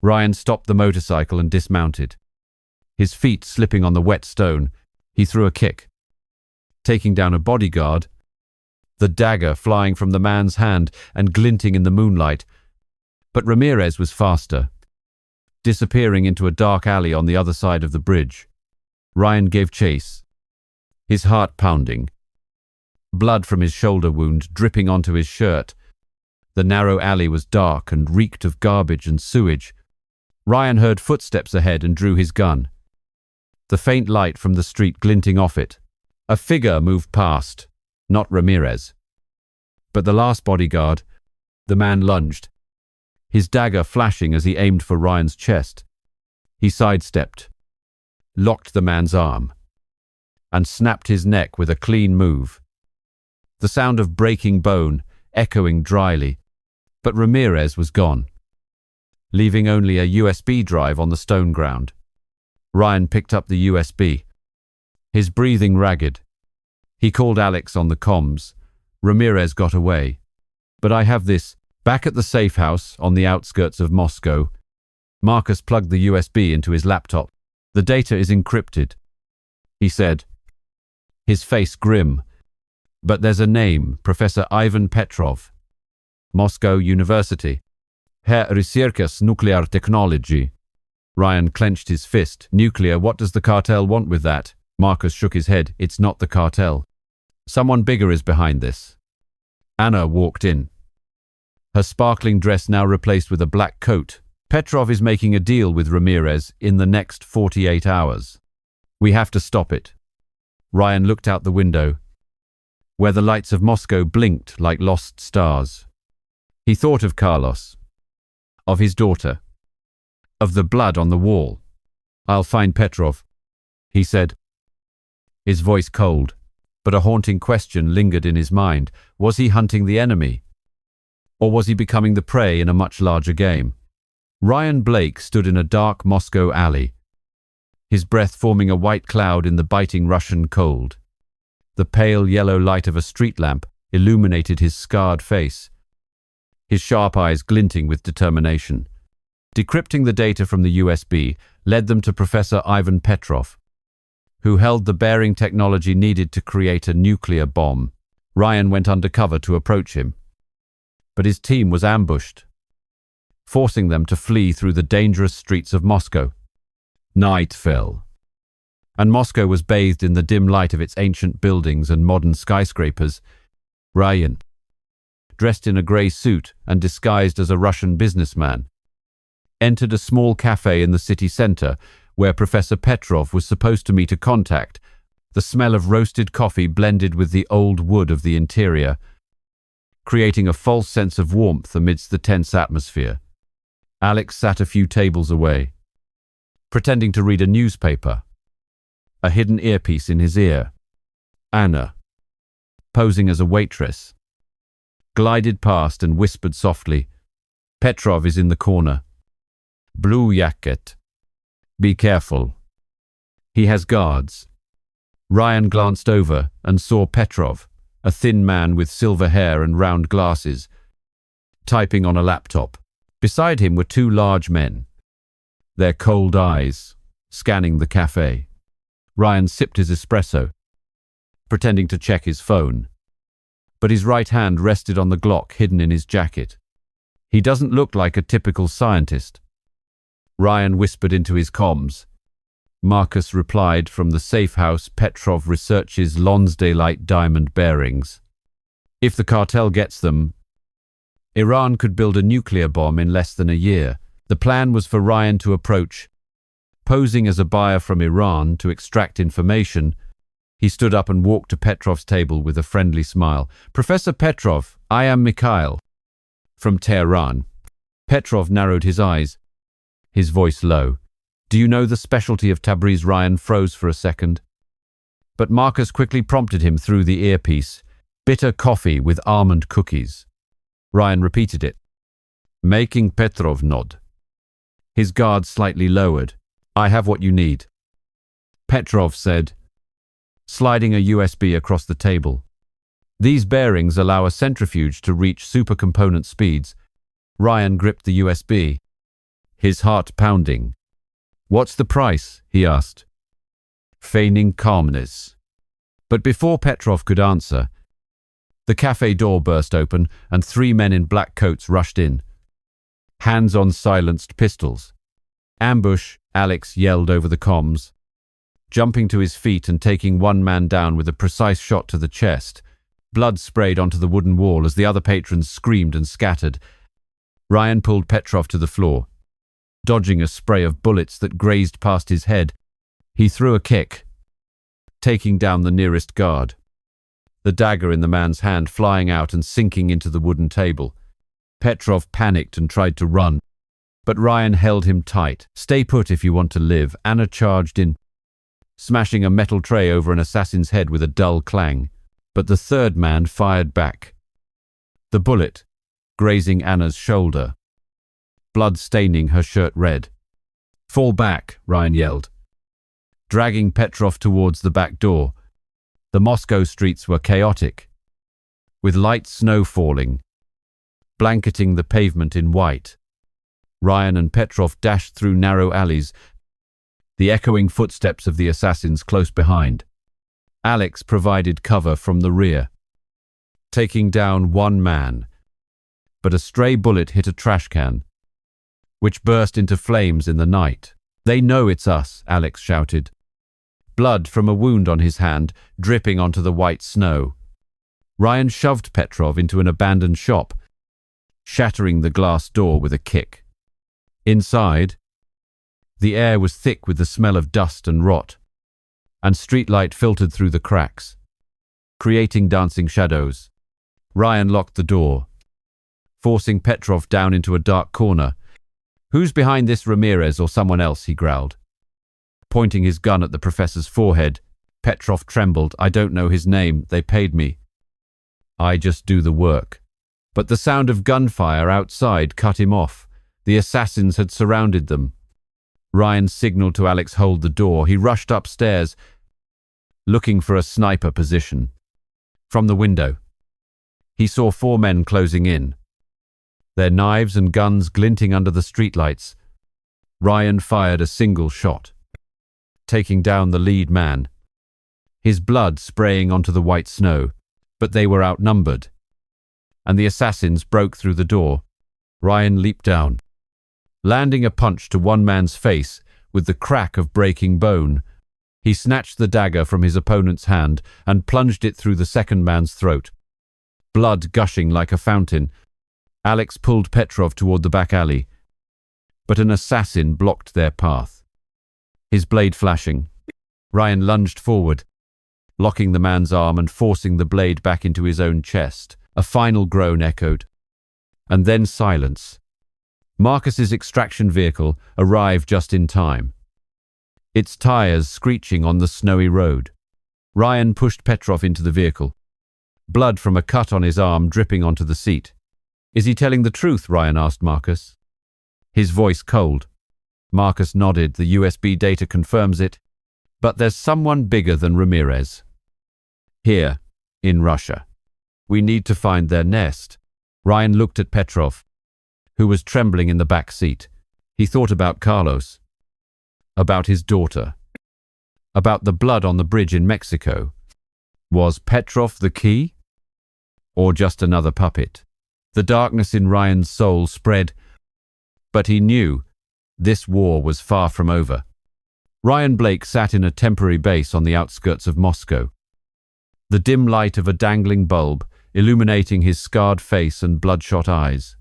Ryan stopped the motorcycle and dismounted. His feet slipping on the wet stone, he threw a kick, taking down a bodyguard, the dagger flying from the man's hand and glinting in the moonlight. But Ramirez was faster, disappearing into a dark alley on the other side of the bridge. Ryan gave chase, his heart pounding, blood from his shoulder wound dripping onto his shirt. The narrow alley was dark and reeked of garbage and sewage. Ryan heard footsteps ahead and drew his gun, the faint light from the street glinting off it. A figure moved past, not Ramirez, but the last bodyguard. The man lunged, his dagger flashing as he aimed for Ryan's chest. He sidestepped, locked the man's arm, and snapped his neck with a clean move. The sound of breaking bone echoing dryly, but Ramirez was gone, leaving only a USB drive on the stone ground. Ryan picked up the USB, his breathing ragged. He called Alex on the comms. Ramirez got away. But I have this. Back at the safe house on the outskirts of Moscow, Marcus plugged the USB into his laptop. The data is encrypted, he said, his face grim. But there's a name, Professor Ivan Petrov. Moscow University. Herr Researchers Nuclear Technology. Ryan clenched his fist. Nuclear, what does the cartel want with that? Marcus shook his head. It's not the cartel. Someone bigger is behind this. Anna walked in, her sparkling dress now replaced with a black coat. Petrov is making a deal with Ramirez in the next 48 hours. We have to stop it. Ryan looked out the window, where the lights of Moscow blinked like lost stars. He thought of Carlos, of his daughter, of the blood on the wall. I'll find Petrov, he said, his voice cold, but a haunting question lingered in his mind. Was he hunting the enemy? Or was he becoming the prey in a much larger game? Ryan Blake stood in a dark Moscow alley, his breath forming a white cloud in the biting Russian cold. The pale yellow light of a street lamp illuminated his scarred face, his sharp eyes glinting with determination. Decrypting the data from the USB led them to Professor Ivan Petrov, who held the bearing technology needed to create a nuclear bomb. Ryan went undercover to approach him, but his team was ambushed, forcing them to flee through the dangerous streets of Moscow. Night fell, and Moscow was bathed in the dim light of its ancient buildings and modern skyscrapers. Ryan, dressed in a grey suit and disguised as a Russian businessman, entered a small cafe in the city center where Professor Petrov was supposed to meet a contact. The smell of roasted coffee blended with the old wood of the interior, creating a false sense of warmth amidst the tense atmosphere. Alex sat a few tables away, pretending to read a newspaper, a hidden earpiece in his ear. Anna, posing as a waitress, glided past and whispered softly, Petrov is in the corner. Blue jacket. Be careful. He has guards. Ryan glanced over and saw Petrov, a thin man with silver hair and round glasses, typing on a laptop. Beside him were two large men, their cold eyes scanning the cafe. Ryan sipped his espresso, pretending to check his phone, but his right hand rested on the Glock hidden in his jacket. He doesn't look like a typical scientist. Ryan whispered into his comms. Marcus replied from the safe house. Petrov researches Lonsdaleite diamond bearings. If the cartel gets them, Iran could build a nuclear bomb in less than a year. The plan was for Ryan to approach, posing as a buyer from Iran to extract information. He stood up and walked to Petrov's table with a friendly smile. Professor Petrov, I am Mikhail, from Tehran. Petrov narrowed his eyes, his voice low. Do you know the specialty of Tabriz? Ryan froze for a second, but Marcus quickly prompted him through the earpiece. Bitter coffee with almond cookies. Ryan repeated it, making Petrov nod. His guard slightly lowered. I have what you need, Petrov said, sliding a USB across the table. These bearings allow a centrifuge to reach supercomponent speeds. Ryan gripped the USB, his heart pounding. "What's the price?" he asked, feigning calmness. But before Petrov could answer, the cafe door burst open and 3 men in black coats rushed in, hands on silenced pistols. "Ambush," Alex yelled over the comms, jumping to his feet and taking one man down with a precise shot to the chest. Blood sprayed onto the wooden wall as the other patrons screamed and scattered. Ryan pulled Petrov to the floor, dodging a spray of bullets that grazed past his head. He threw a kick, taking down the nearest guard, the dagger in the man's hand flying out and sinking into the wooden table. Petrov panicked and tried to run, but Ryan held him tight. "Stay put if you want to live." Anna charged in, smashing a metal tray over an assassin's head with a dull clang. But the third man fired back, the bullet grazing Anna's shoulder, blood staining her shirt red. "Fall back," Ryan yelled, dragging Petrov towards the back door. The Moscow streets were chaotic, with light snow falling, blanketing the pavement in white. Ryan and Petrov dashed through narrow alleys, the echoing footsteps of the assassins close behind. Alex provided cover from the rear, taking down one man, but a stray bullet hit a trash can, which burst into flames in the night. "They know it's us," Alex shouted, blood from a wound on his hand dripping onto the white snow. Ryan shoved Petrov into an abandoned shop, shattering the glass door with a kick. Inside, the air was thick with the smell of dust and rot, and streetlight filtered through the cracks, creating dancing shadows. Ryan locked the door, forcing Petrov down into a dark corner. "Who's behind this, Ramirez or someone else?" he growled, pointing his gun at the professor's forehead. Petrov trembled. "I don't know his name. They paid me. I just do the work." But the sound of gunfire outside cut him off. The assassins had surrounded them. Ryan signaled to Alex hold the door. He rushed upstairs, looking for a sniper position. From the window, he saw 4 men closing in, their knives and guns glinting under the streetlights. Ryan fired a single shot, taking down the lead man, his blood spraying onto the white snow. But they were outnumbered, and the assassins broke through the door. Ryan leaped down, landing a punch to one man's face with the crack of breaking bone. He snatched the dagger from his opponent's hand and plunged it through the second man's throat, blood gushing like a fountain. Alex pulled Petrov toward the back alley, but an assassin blocked their path, his blade flashing. Ryan lunged forward, locking the man's arm and forcing the blade back into his own chest. A final groan echoed, and then silence. Marcus's extraction vehicle arrived just in time, its tires screeching on the snowy road. Ryan pushed Petrov into the vehicle, blood from a cut on his arm dripping onto the seat. "Is he telling the truth?" Ryan asked Marcus, his voice cold. Marcus nodded. "The USB data confirms it. But there's someone bigger than Ramirez here in Russia. We need to find their nest." Ryan looked at Petrov, who was trembling in the back seat. He thought about Carlos, about his daughter, about the blood on the bridge in Mexico. Was Petrov the key, or just another puppet? The darkness in Ryan's soul spread, but he knew this war was far from over. Ryan Blake sat in a temporary base on the outskirts of Moscow, the dim light of a dangling bulb illuminating his scarred face and bloodshot eyes.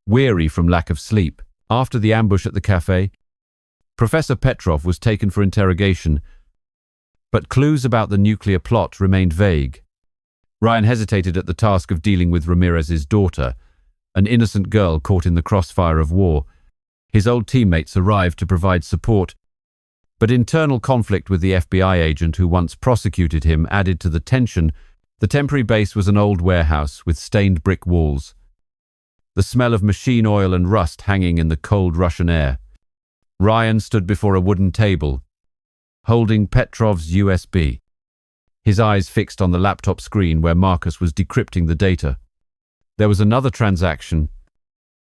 Weary from lack of sleep, after the ambush at the cafe, Professor Petrov was taken for interrogation, but clues about the nuclear plot remained vague. Ryan hesitated at the task of dealing with Ramirez's daughter, an innocent girl caught in the crossfire of war. His old teammates arrived to provide support, but internal conflict with the FBI agent who once prosecuted him added to the tension. The temporary base was an old warehouse with stained brick walls, the smell of machine oil and rust hanging in the cold Russian air. Ryan stood before a wooden table, holding Petrov's USB, his eyes fixed on the laptop screen where Marcus was decrypting the data. There was another transaction,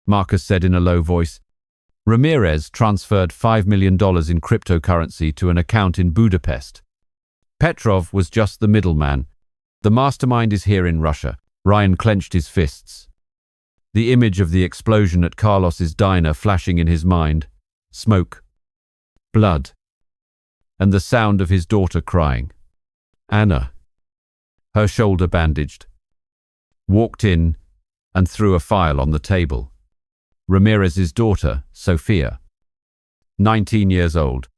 Marcus said in a low voice. Ramirez transferred $5 million in cryptocurrency to an account in Budapest. Petrov was just the middleman. The mastermind is here in Russia. Ryan clenched his fists. The image of the explosion at Carlos's diner flashing in his mind. Smoke. Blood. And the sound of his daughter crying. Anna, her shoulder bandaged, walked in and threw a file on the table. Ramirez's daughter, Sophia, 19 years old,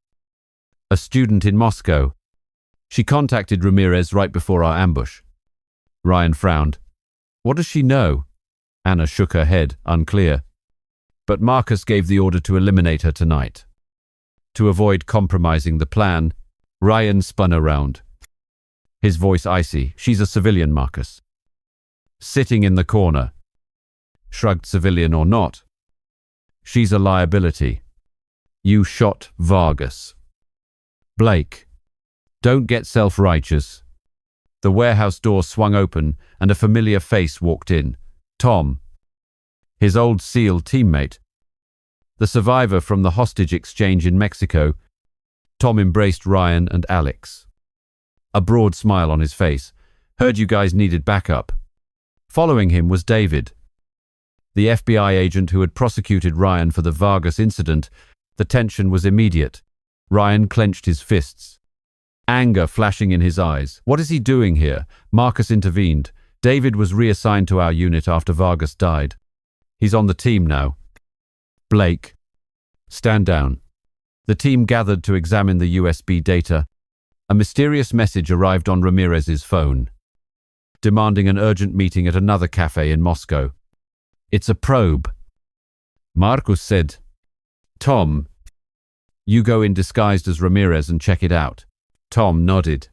a student in Moscow. She contacted Ramirez right before our ambush. Ryan frowned. What does she know? Anna shook her head, unclear. But Marcus gave the order to eliminate her tonight. To avoid compromising the plan, Ryan spun around. His voice icy. She's a civilian, Marcus. Sitting in the corner. Shrugged, civilian or not. She's a liability. You shot Vargas. Blake. Don't get self-righteous. The warehouse door swung open and a familiar face walked in. Tom. His old SEAL teammate. The survivor from the hostage exchange in Mexico. Tom embraced Ryan and Alex. A broad smile on his face. Heard you guys needed backup. Following him was David, the FBI agent who had prosecuted Ryan for the Vargas incident. The tension was immediate. Ryan clenched his fists, anger flashing in his eyes. What is he doing here? Marcus intervened. David was reassigned to our unit after Vargas died. He's on the team now. Blake, stand down. The team gathered to examine the USB data. A mysterious message arrived on Ramirez's phone, demanding an urgent meeting at another cafe in Moscow. It's a probe. Marcus said. Tom, you go in disguised as Ramirez and check it out. Tom nodded,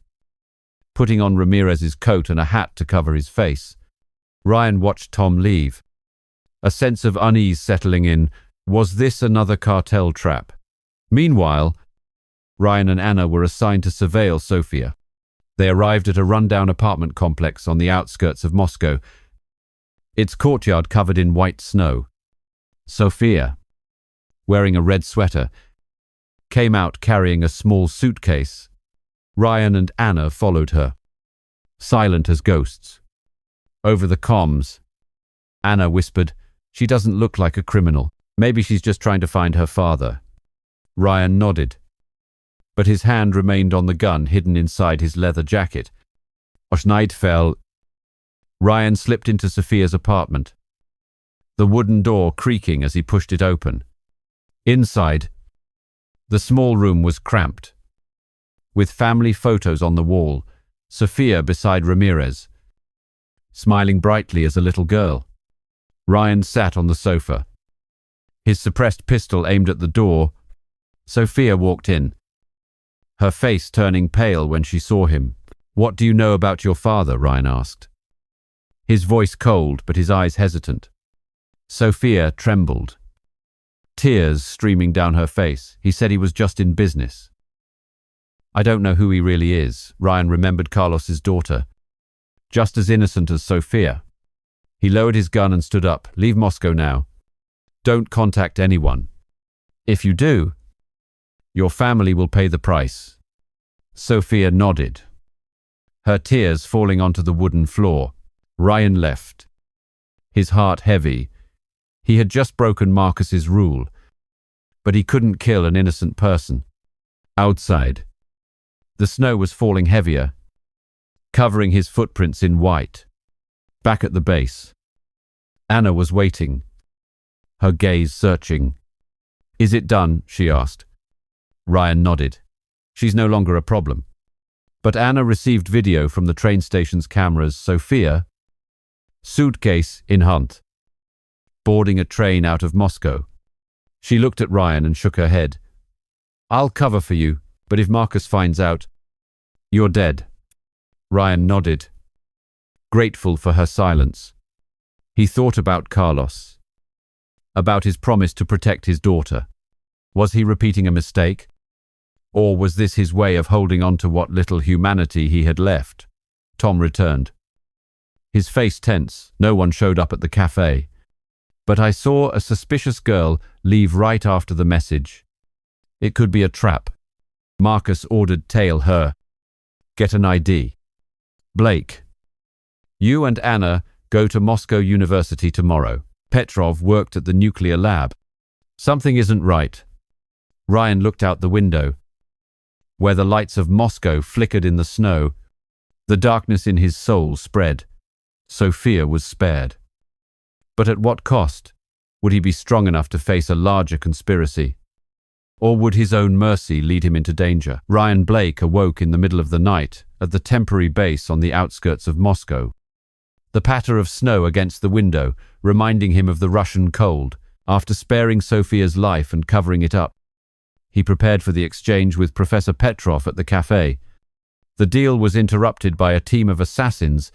putting on Ramirez's coat and a hat to cover his face. Ryan watched Tom leave, a sense of unease settling in. Was this another cartel trap? Meanwhile, Ryan and Anna were assigned to surveil Sofia. They arrived at a rundown apartment complex on the outskirts of Moscow, its courtyard covered in white snow. Sophia, wearing a red sweater, came out carrying a small suitcase. Ryan and Anna followed her, silent as ghosts. Over the comms, Anna whispered, "She doesn't look like a criminal. Maybe she's just trying to find her father." Ryan nodded, but his hand remained on the gun hidden inside his leather jacket. Night fell. Ryan slipped into Sophia's apartment, the wooden door creaking as he pushed it open. Inside, the small room was cramped, with family photos on the wall, Sophia beside Ramirez, smiling brightly as a little girl. Ryan sat on the sofa, his suppressed pistol aimed at the door. Sophia walked in, her face turning pale when she saw him. "What do you know about your father?" Ryan asked, his voice cold but his eyes hesitant. Sophia trembled, tears streaming down her face. "He said he was just in business." "I don't know who he really is." Ryan remembered Carlos's daughter, just as innocent as Sophia. He lowered his gun and stood up. "Leave Moscow now. Don't contact anyone. If you do, your family will pay the price." Sophia nodded, her tears falling onto the wooden floor. Ryan left, his heart heavy. He had just broken Marcus's rule, but he couldn't kill an innocent person. Outside, the snow was falling heavier, covering his footprints in white. Back at the base, Anna was waiting, her gaze searching. "Is it done?" she asked. Ryan nodded. "She's no longer a problem." But Anna received video from the train station's cameras. Sophia, suitcase in hunt, boarding a train out of Moscow. She looked at Ryan and shook her head. "I'll cover for you, but if Marcus finds out, you're dead." Ryan nodded, grateful for her silence. He thought about Carlos, about his promise to protect his daughter. Was he repeating a mistake? Or was this his way of holding on to what little humanity he had left? Tom returned, his face tense. No one showed up at the cafe. But I saw a suspicious girl leave right after the message. It could be a trap. Marcus ordered tail her. Get an ID. Blake. You and Anna go to Moscow University tomorrow. Petrov worked at the nuclear lab. Something isn't right. Ryan looked out the window, where the lights of Moscow flickered in the snow. The darkness in his soul spread. Sophia was spared. But at what cost? Would he be strong enough to face a larger conspiracy? Or would his own mercy lead him into danger? Ryan Blake awoke in the middle of the night at the temporary base on the outskirts of Moscow. The patter of snow against the window, reminding him of the Russian cold. After sparing Sophia's life and covering it up, he prepared for the exchange with Professor Petrov at the cafe. The deal was interrupted by a team of assassins,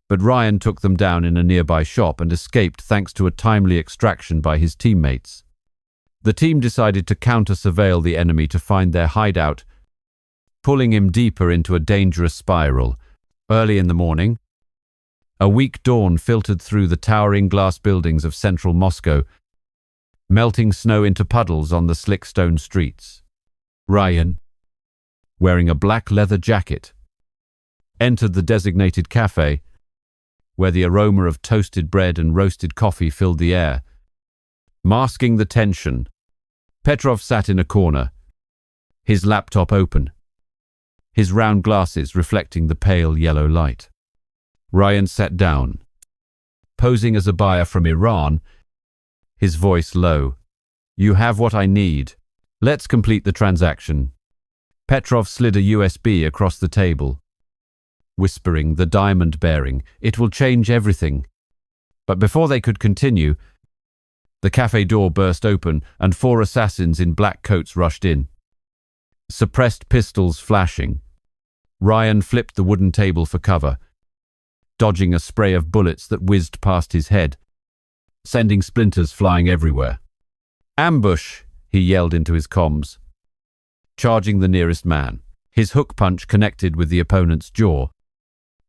but Ryan took them down in a nearby shop and escaped thanks to a timely extraction by his teammates. The team decided to counter-surveil the enemy to find their hideout, pulling him deeper into a dangerous spiral. Early in the morning, a weak dawn filtered through the towering glass buildings of central Moscow, melting snow into puddles on the slick stone streets. Ryan, wearing a black leather jacket, entered the designated cafe, where the aroma of toasted bread and roasted coffee filled the air, masking the tension. Petrov sat in a corner, his laptop open, his round glasses reflecting the pale yellow light. Ryan sat down, posing as a buyer from Iran, his voice low. You have what I need. Let's complete the transaction. Petrov slid a USB across the table, whispering, the diamond bearing, it will change everything. But before they could continue, the cafe door burst open and 4 assassins in black coats rushed in. Suppressed pistols flashing. Ryan flipped the wooden table for cover, dodging a spray of bullets that whizzed past his head, sending splinters flying everywhere. Ambush, he yelled into his comms, charging the nearest man. His hook punch connected with the opponent's jaw,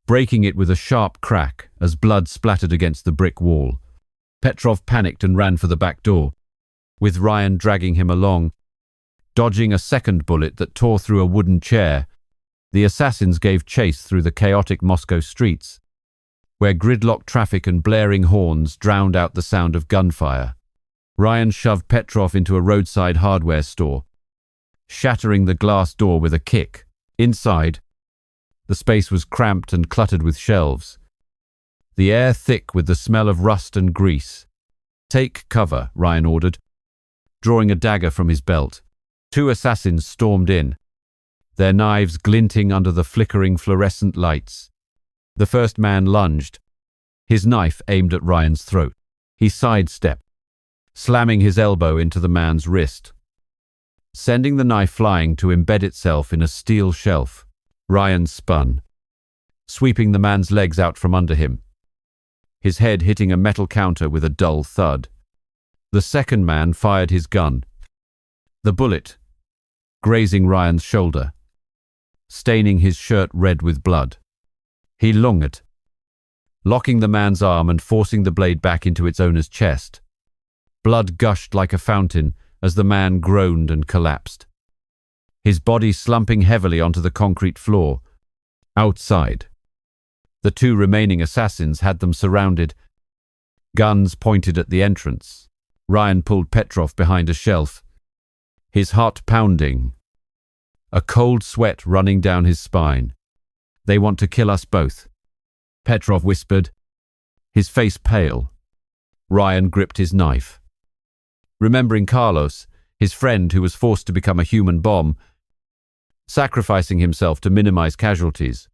breaking it with a sharp crack as blood splattered against the brick wall. Petrov panicked and ran for the back door, with Ryan dragging him along. Dodging a second bullet that tore through a wooden chair, the assassins gave chase through the chaotic Moscow streets, where gridlocked traffic and blaring horns drowned out the sound of gunfire. Ryan shoved Petrov into a roadside hardware store, shattering the glass door with a kick. Inside, the space was cramped and cluttered with shelves, the air thick with the smell of rust and grease. Take cover, Ryan ordered, drawing a dagger from his belt. 2 assassins stormed in, their knives glinting under the flickering fluorescent lights. The first man lunged, his knife aimed at Ryan's throat. He sidestepped, slamming his elbow into the man's wrist, sending the knife flying to embed itself in a steel shelf. Ryan spun, sweeping the man's legs out from under him, his head hitting a metal counter with a dull thud. The second man fired his gun, the bullet grazing Ryan's shoulder, staining his shirt red with blood. He lunged, locking the man's arm and forcing the blade back into its owner's chest. Blood gushed like a fountain as the man groaned and collapsed, his body slumping heavily onto the concrete floor. Outside, the 2 remaining assassins had them surrounded, guns pointed at the entrance. Ryan pulled Petrov behind a shelf, his heart pounding, a cold sweat running down his spine. They want to kill us both, Petrov whispered, his face pale. Ryan gripped his knife, remembering Carlos, his friend who was forced to become a human bomb, sacrificing himself to minimize casualties.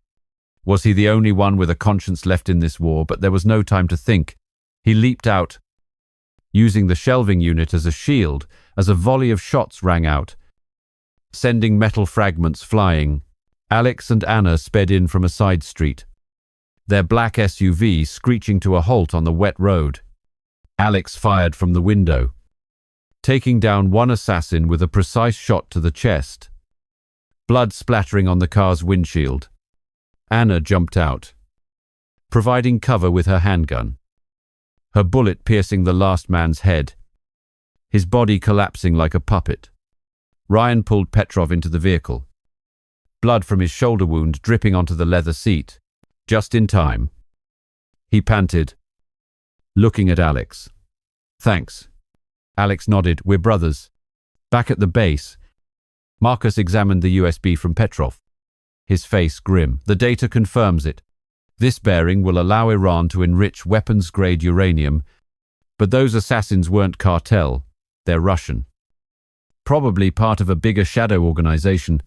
Was he the only one with a conscience left in this war? But there was no time to think. He leaped out, using the shelving unit as a shield as a volley of shots rang out, sending metal fragments flying. Alex and Anna sped in from a side street, their black SUV screeching to a halt on the wet road. Alex fired from the window, taking down 1 assassin with a precise shot to the chest, blood splattering on the car's windshield. Anna jumped out, providing cover with her handgun. her bullet piercing the last man's head, his body collapsing like a puppet. Ryan pulled Petrov into the vehicle, blood from his shoulder wound dripping onto the leather seat. Just in time. He panted, looking at Alex. "Thanks." Alex nodded. "We're brothers." Back at the base, Marcus examined the USB from Petrov, his face grim. "The data confirms it. This bearing will allow Iran to enrich weapons-grade uranium, but those assassins weren't cartel, they're Russian. Probably part of a bigger shadow organization."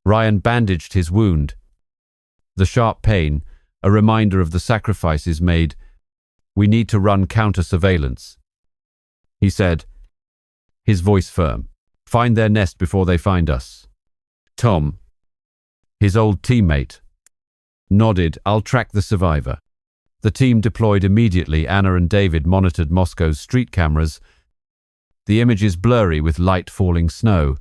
Ryan bandaged his wound. The sharp pain, a reminder of the sacrifices made. "We need to run counter-surveillance," he said, his voice firm. "Find their nest before they find us." Tom, his old teammate, nodded. "I'll track the survivor." The team deployed immediately. Anna and David monitored Moscow's street cameras, the images blurry with light falling snow.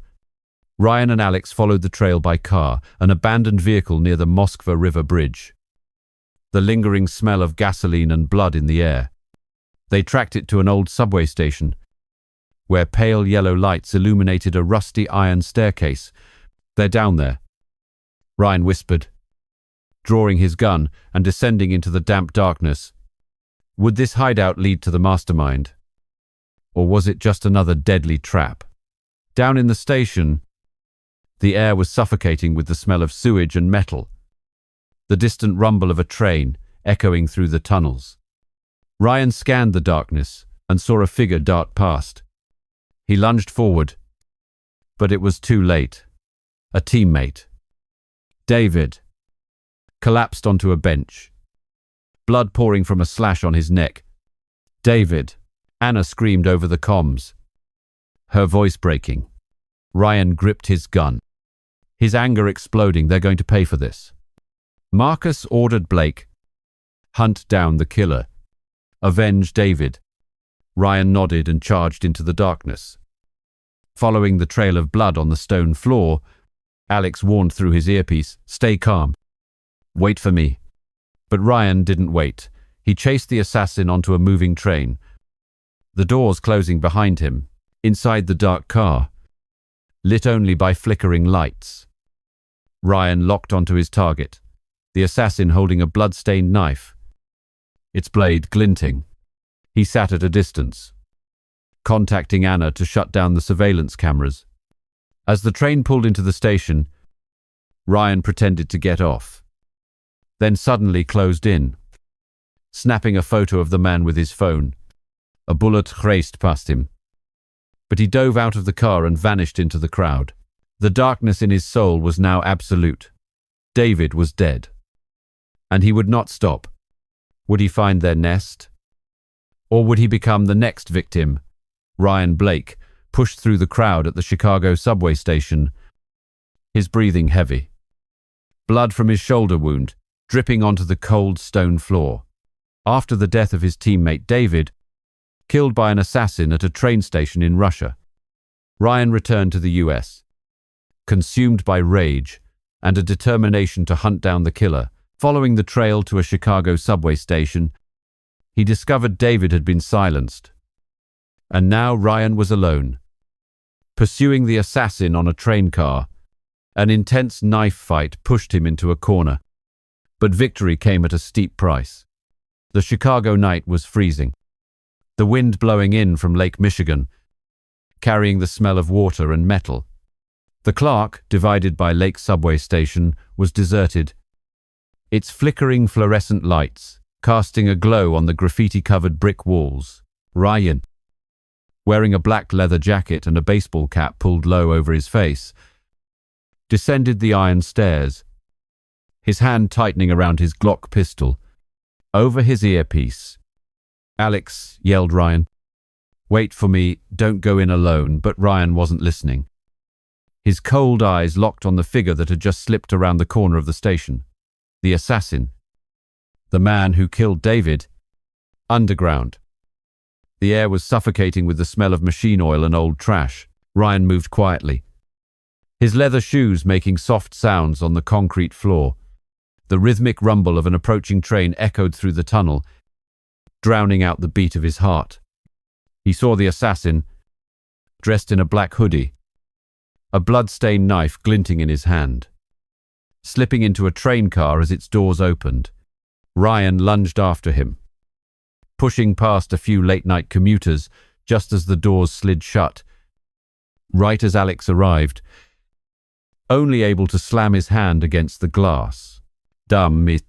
Ryan and Alex followed the trail by car, an abandoned vehicle near the Moskva River Bridge. The lingering smell of gasoline and blood in the air. They tracked it to an old subway station, where pale yellow lights illuminated a rusty iron staircase. "They're down there," Ryan whispered, drawing his gun and descending into the damp darkness. Would this hideout lead to the mastermind? Or was it just another deadly trap? Down in the station, the air was suffocating with the smell of sewage and metal, the distant rumble of a train echoing through the tunnels. Ryan scanned the darkness and saw a figure dart past. He lunged forward, but it was too late. A teammate, David, collapsed onto a bench, blood pouring from a slash on his neck. "David!" Anna screamed over the comms, her voice breaking. Ryan gripped his gun, his anger exploding. "They're going to pay for this." Marcus ordered Blake, "Hunt down the killer. Avenge David." Ryan nodded and charged into the darkness. Following the trail of blood on the stone floor, Alex warned through his earpiece, "Stay calm. Wait for me." But Ryan didn't wait. He chased the assassin onto a moving train, the doors closing behind him. Inside the dark car, lit only by flickering lights, Ryan locked onto his target, the assassin holding a blood-stained knife, its blade glinting. He sat at a distance, contacting Anna to shut down the surveillance cameras. As the train pulled into the station, Ryan pretended to get off, then suddenly closed in, snapping a photo of the man with his phone. A bullet raced past him, but he dove out of the car and vanished into the crowd. The darkness in his soul was now absolute. David was dead, and he would not stop. Would he find their nest? Or would he become the next victim? Ryan Blake pushed through the crowd at the Chicago subway station, his breathing heavy, blood from his shoulder wound dripping onto the cold stone floor. After the death of his teammate David, killed by an assassin at a train station in Russia, Ryan returned to the US, consumed by rage and a determination to hunt down the killer. Following the trail to a Chicago subway station, he discovered David had been silenced. And now Ryan was alone, pursuing the assassin on a train car. An intense knife fight pushed him into a corner, but victory came at a steep price. The Chicago night was freezing, the wind blowing in from Lake Michigan, carrying the smell of water and metal. The Clark, divided by Lake Subway Station, was deserted, its flickering fluorescent lights casting a glow on the graffiti-covered brick walls. Ryan, wearing a black leather jacket and a baseball cap pulled low over his face, descended the iron stairs, his hand tightening around his Glock pistol. Over his earpiece, "Alex," yelled Ryan. "Wait for me, don't go in alone." But Ryan wasn't listening. His cold eyes locked on the figure that had just slipped around the corner of the station. The assassin. The man who killed David. Underground. The air was suffocating with the smell of machine oil and old trash. Ryan moved quietly, his leather shoes making soft sounds on the concrete floor. The rhythmic rumble of an approaching train echoed through the tunnel, drowning out the beat of his heart. He saw the assassin, dressed in a black hoodie, a blood-stained knife glinting in his hand. Slipping into a train car as its doors opened, Ryan lunged after him, pushing past a few late-night commuters just as the doors slid shut. Right as Alex arrived, only able to slam his hand against the glass. "Damn it,"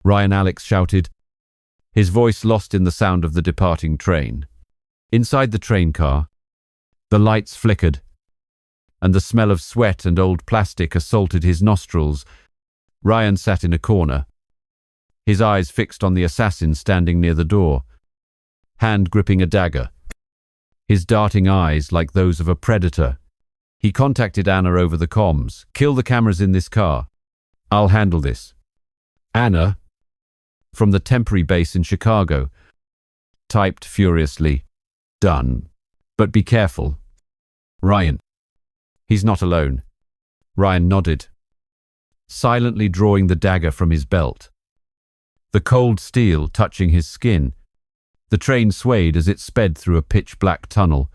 Ryan Alex shouted, his voice lost in the sound of the departing train. Inside the train car, the lights flickered, and the smell of sweat and old plastic assaulted his nostrils. Ryan sat in a corner, his eyes fixed on the assassin standing near the door, hand gripping a dagger, his darting eyes like those of a predator. He contacted Anna over the comms. "Kill the cameras in this car. I'll handle this." Anna, from the temporary base in Chicago, typed furiously, "Done. But be careful. Ryan." "He's not alone." Ryan nodded, silently drawing the dagger from his belt. The cold steel touching his skin. The train swayed as it sped through a pitch-black tunnel,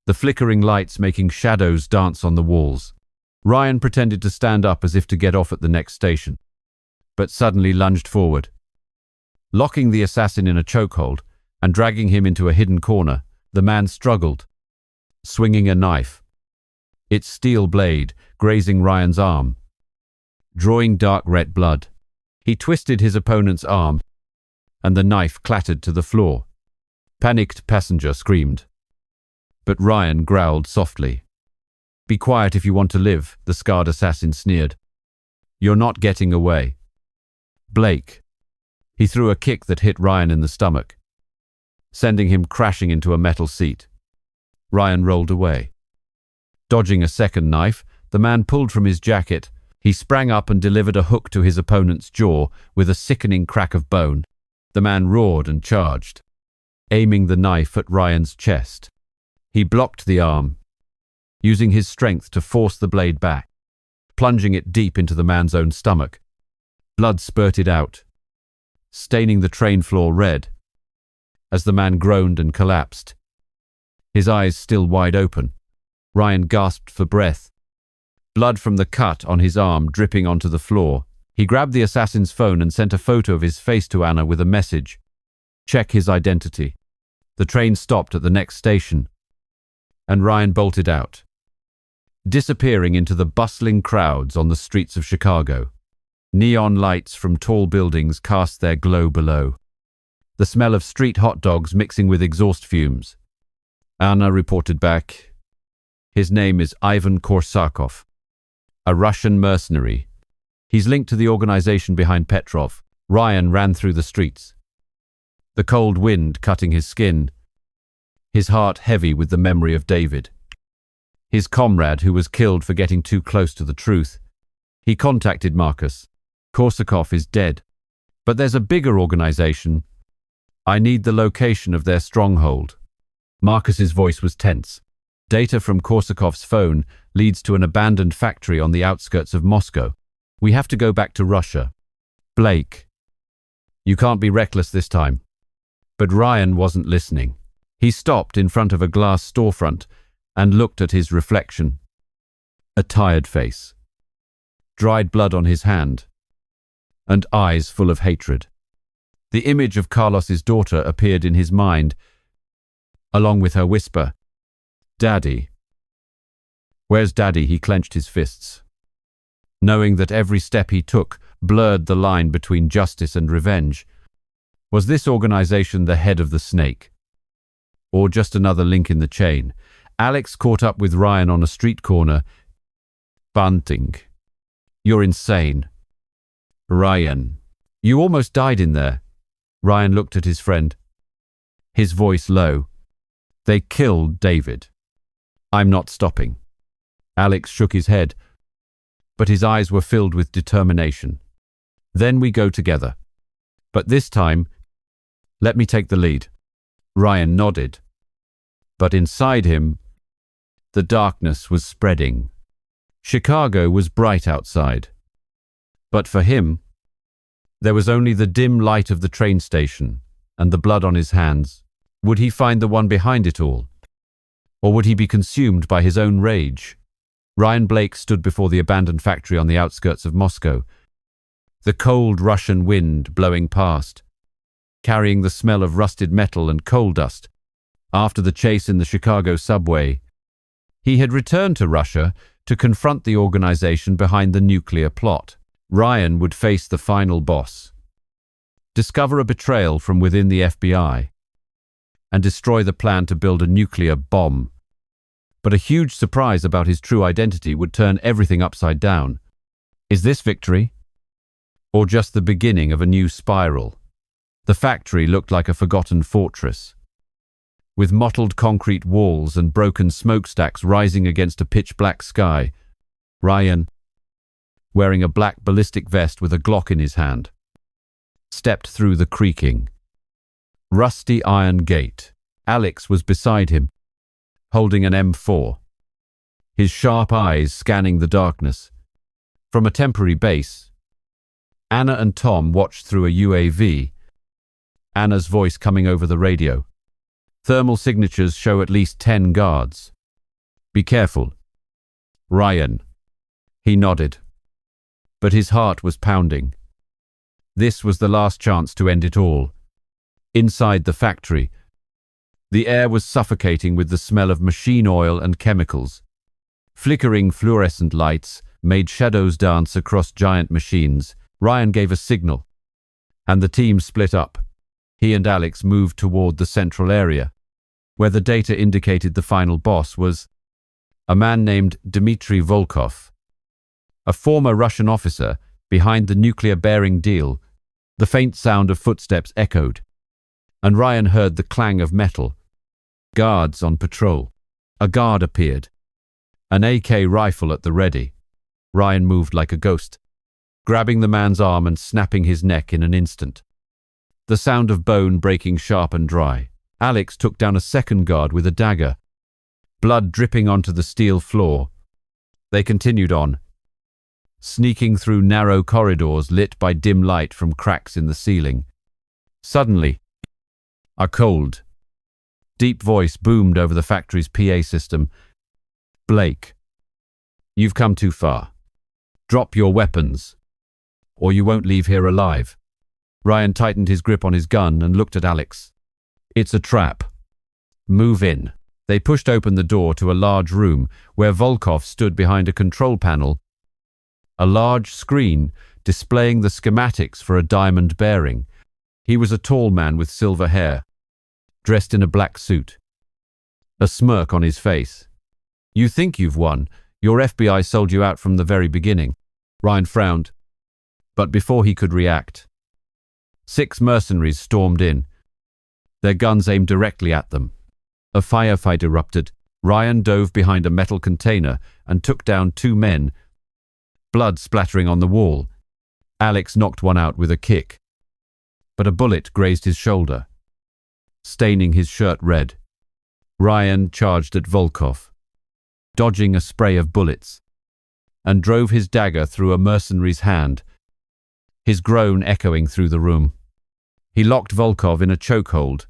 the flickering lights making shadows dance on the walls. Ryan pretended to stand up as if to get off at the next station, but suddenly lunged forward. Locking the assassin in a chokehold and dragging him into a hidden corner, the man struggled, swinging a knife, its steel blade grazing Ryan's arm, drawing dark red blood. He twisted his opponent's arm, and the knife clattered to the floor. Panicked passenger screamed, but Ryan growled softly. "Be quiet if you want to live," the scarred assassin sneered. "You're not getting away." "Blake." He threw a kick that hit Ryan in the stomach, sending him crashing into a metal seat. Ryan rolled away. Dodging a second knife, the man pulled from his jacket. He sprang up and delivered a hook to his opponent's jaw with a sickening crack of bone. The man roared and charged, aiming the knife at Ryan's chest. He blocked the arm, using his strength to force the blade back, plunging it deep into the man's own stomach. Blood spurted out, staining the train floor red. As the man groaned and collapsed, his eyes still wide open, Ryan gasped for breath, blood from the cut on his arm dripping onto the floor. He grabbed the assassin's phone and sent a photo of his face to Anna with a message, "Check his identity." The train stopped at the next station, and Ryan bolted out, disappearing into the bustling crowds on the streets of Chicago. Neon lights from tall buildings cast their glow below, the smell of street hot dogs mixing with exhaust fumes. Anna reported back, "His name is Ivan Korsakov, a Russian mercenary. He's linked to the organization behind Petrov." Ryan ran through the streets, the cold wind cutting his skin, his heart heavy with the memory of David, his comrade who was killed for getting too close to the truth. He contacted Marcus. "Korsakov is dead, but there's a bigger organization. I need the location of their stronghold." Marcus's voice was tense. "Data from Korsakov's phone leads to an abandoned factory on the outskirts of Moscow. We have to go back to Russia." "Blake, you can't be reckless this time." But Ryan wasn't listening. He stopped in front of a glass storefront and looked at his reflection. A tired face, dried blood on his hand, and eyes full of hatred. The image of Carlos's daughter appeared in his mind, along with her whisper, "Daddy." "Where's Daddy?" He clenched his fists, knowing that every step he took blurred the line between justice and revenge. Was this organization the head of the snake, or just another link in the chain? Alex caught up with Ryan on a street corner. "Bunting, you're insane." "Ryan, you almost died in there." Ryan looked at his friend, his voice low. "They killed David. I'm not stopping." Alex shook his head, but his eyes were filled with determination. "Then we go together. But this time, let me take the lead." Ryan nodded, but inside him, the darkness was spreading. Chicago was bright outside, but for him, there was only the dim light of the train station and the blood on his hands. Would he find the one behind it all? Or would he be consumed by his own rage? Ryan Blake stood before the abandoned factory on the outskirts of Moscow, the cold Russian wind blowing past, carrying the smell of rusted metal and coal dust. After the chase in the Chicago subway, he had returned to Russia to confront the organization behind the nuclear plot. Ryan would face the final boss, discover a betrayal from within the FBI, and destroy the plan to build a nuclear bomb. But a huge surprise about his true identity would turn everything upside down. Is this victory? Or just the beginning of a new spiral? The factory looked like a forgotten fortress, with mottled concrete walls and broken smokestacks rising against a pitch-black sky. Ryan, wearing a black ballistic vest with a Glock in his hand, stepped through the creaking, rusty iron gate. Alex was beside him, holding an M4, his sharp eyes scanning the darkness. From a temporary base, Anna and Tom watched through a UAV, Anna's voice coming over the radio. Thermal signatures show at least 10 guards. Be careful. Ryan. He nodded, but his heart was pounding. This was the last chance to end it all. Inside the factory, the air was suffocating with the smell of machine oil and chemicals. Flickering fluorescent lights made shadows dance across giant machines. Ryan gave a signal, and the team split up. He and Alex moved toward the central area, where the data indicated the final boss was a man named Dmitry Volkov, a former Russian officer behind the nuclear-bearing deal. The faint sound of footsteps echoed, and Ryan heard the clang of metal. Guards on patrol. A guard appeared, an AK rifle at the ready. Ryan moved like a ghost, grabbing the man's arm and snapping his neck in an instant. The sound of bone breaking sharp and dry. Alex took down a second guard with a dagger, blood dripping onto the steel floor. They continued on, sneaking through narrow corridors lit by dim light from cracks in the ceiling. Suddenly, a cold, deep voice boomed over the factory's PA system. Blake, you've come too far. Drop your weapons, or you won't leave here alive. Ryan tightened his grip on his gun and looked at Alex. It's a trap. Move in. They pushed open the door to a large room where Volkov stood behind a control panel, a large screen displaying the schematics for a diamond bearing. He was a tall man with silver hair, dressed in a black suit, a smirk on his face. You think you've won. Your FBI sold you out from the very beginning. Ryan frowned, but before he could react, 6 mercenaries stormed in, their guns aimed directly at them. A firefight erupted. Ryan dove behind a metal container and took down 2 men, blood splattering on the wall. Alex knocked one out with a kick, but a bullet grazed his shoulder, staining his shirt red. Ryan charged at Volkov, dodging a spray of bullets, and drove his dagger through a mercenary's hand, his groan echoing through the room. He locked Volkov in a chokehold,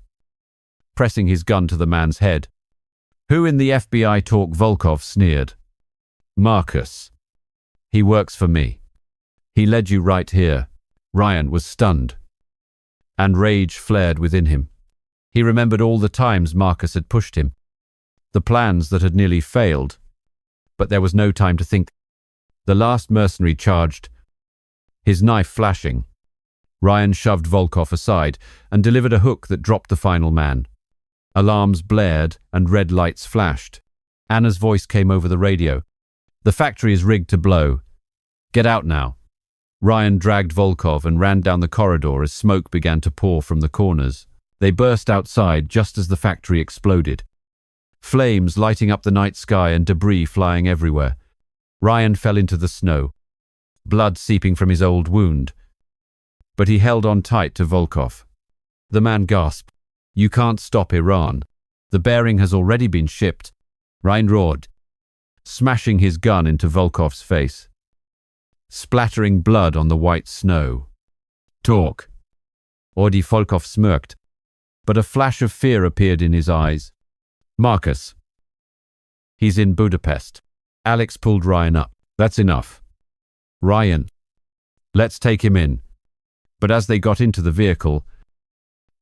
pressing his gun to the man's head. Who in the FBI talk? Volkov sneered. Marcus. He works for me. He led you right here. Ryan was stunned, and rage flared within him. He remembered all the times Marcus had pushed him, the plans that had nearly failed, but there was no time to think. The last mercenary charged, his knife flashing. Ryan shoved Volkov aside and delivered a hook that dropped the final man. Alarms blared and red lights flashed. Anna's voice came over the radio. The factory is rigged to blow. Get out now. Ryan dragged Volkov and ran down the corridor as smoke began to pour from the corners. They burst outside just as the factory exploded, flames lighting up the night sky and debris flying everywhere. Ryan fell into the snow, blood seeping from his old wound, but he held on tight to Volkov. The man gasped. You can't stop Iran. The bearing has already been shipped. Ryan roared, smashing his gun into Volkov's face, splattering blood on the white snow. Talk. Volkov smirked. but a flash of fear appeared in his eyes. Marcus. He's in Budapest. Alex pulled Ryan up. That's enough. Ryan. Let's take him in. But as they got into the vehicle,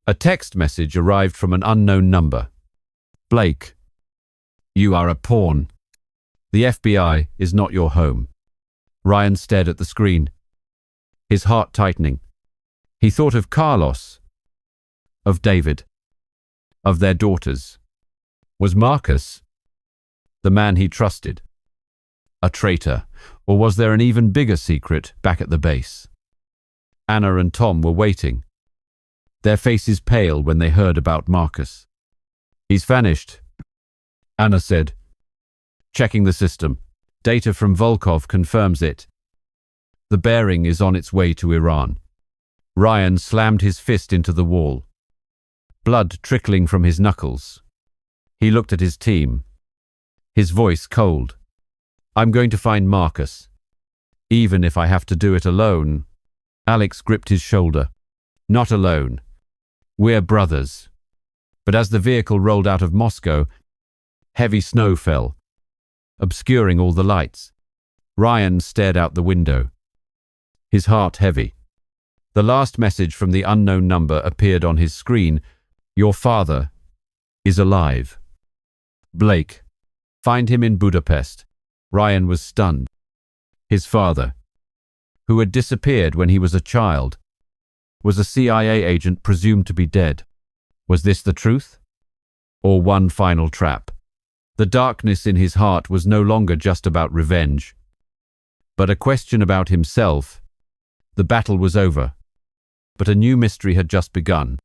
a text message arrived from an unknown number. Blake. You are a pawn. The FBI is not your home. Ryan stared at the screen, his heart tightening. He thought of Carlos, of David, of their daughters. Was Marcus the man he trusted a traitor, or was there an even bigger secret back at the base? Anna and Tom were waiting, their faces pale when they heard about Marcus. He's vanished, Anna said, checking the system. Data from Volkov confirms it. The bearing is on its way to Iran. Ryan slammed his fist into the wall, blood trickling from his knuckles. He looked at his team, his voice cold. I'm going to find Marcus, even if I have to do it alone. Alex gripped his shoulder. Not alone. We're brothers. But as the vehicle rolled out of Moscow, heavy snow fell, obscuring all the lights. Ryan stared out the window, his heart heavy. The last message from the unknown number appeared on his screen. Your father is alive. Blake. Find him in Budapest. Ryan was stunned. His father, who had disappeared when he was a child, was a CIA agent presumed to be dead. Was this the truth? Or one final trap? The darkness in his heart was no longer just about revenge, but a question about himself. The battle was over, but a new mystery had just begun.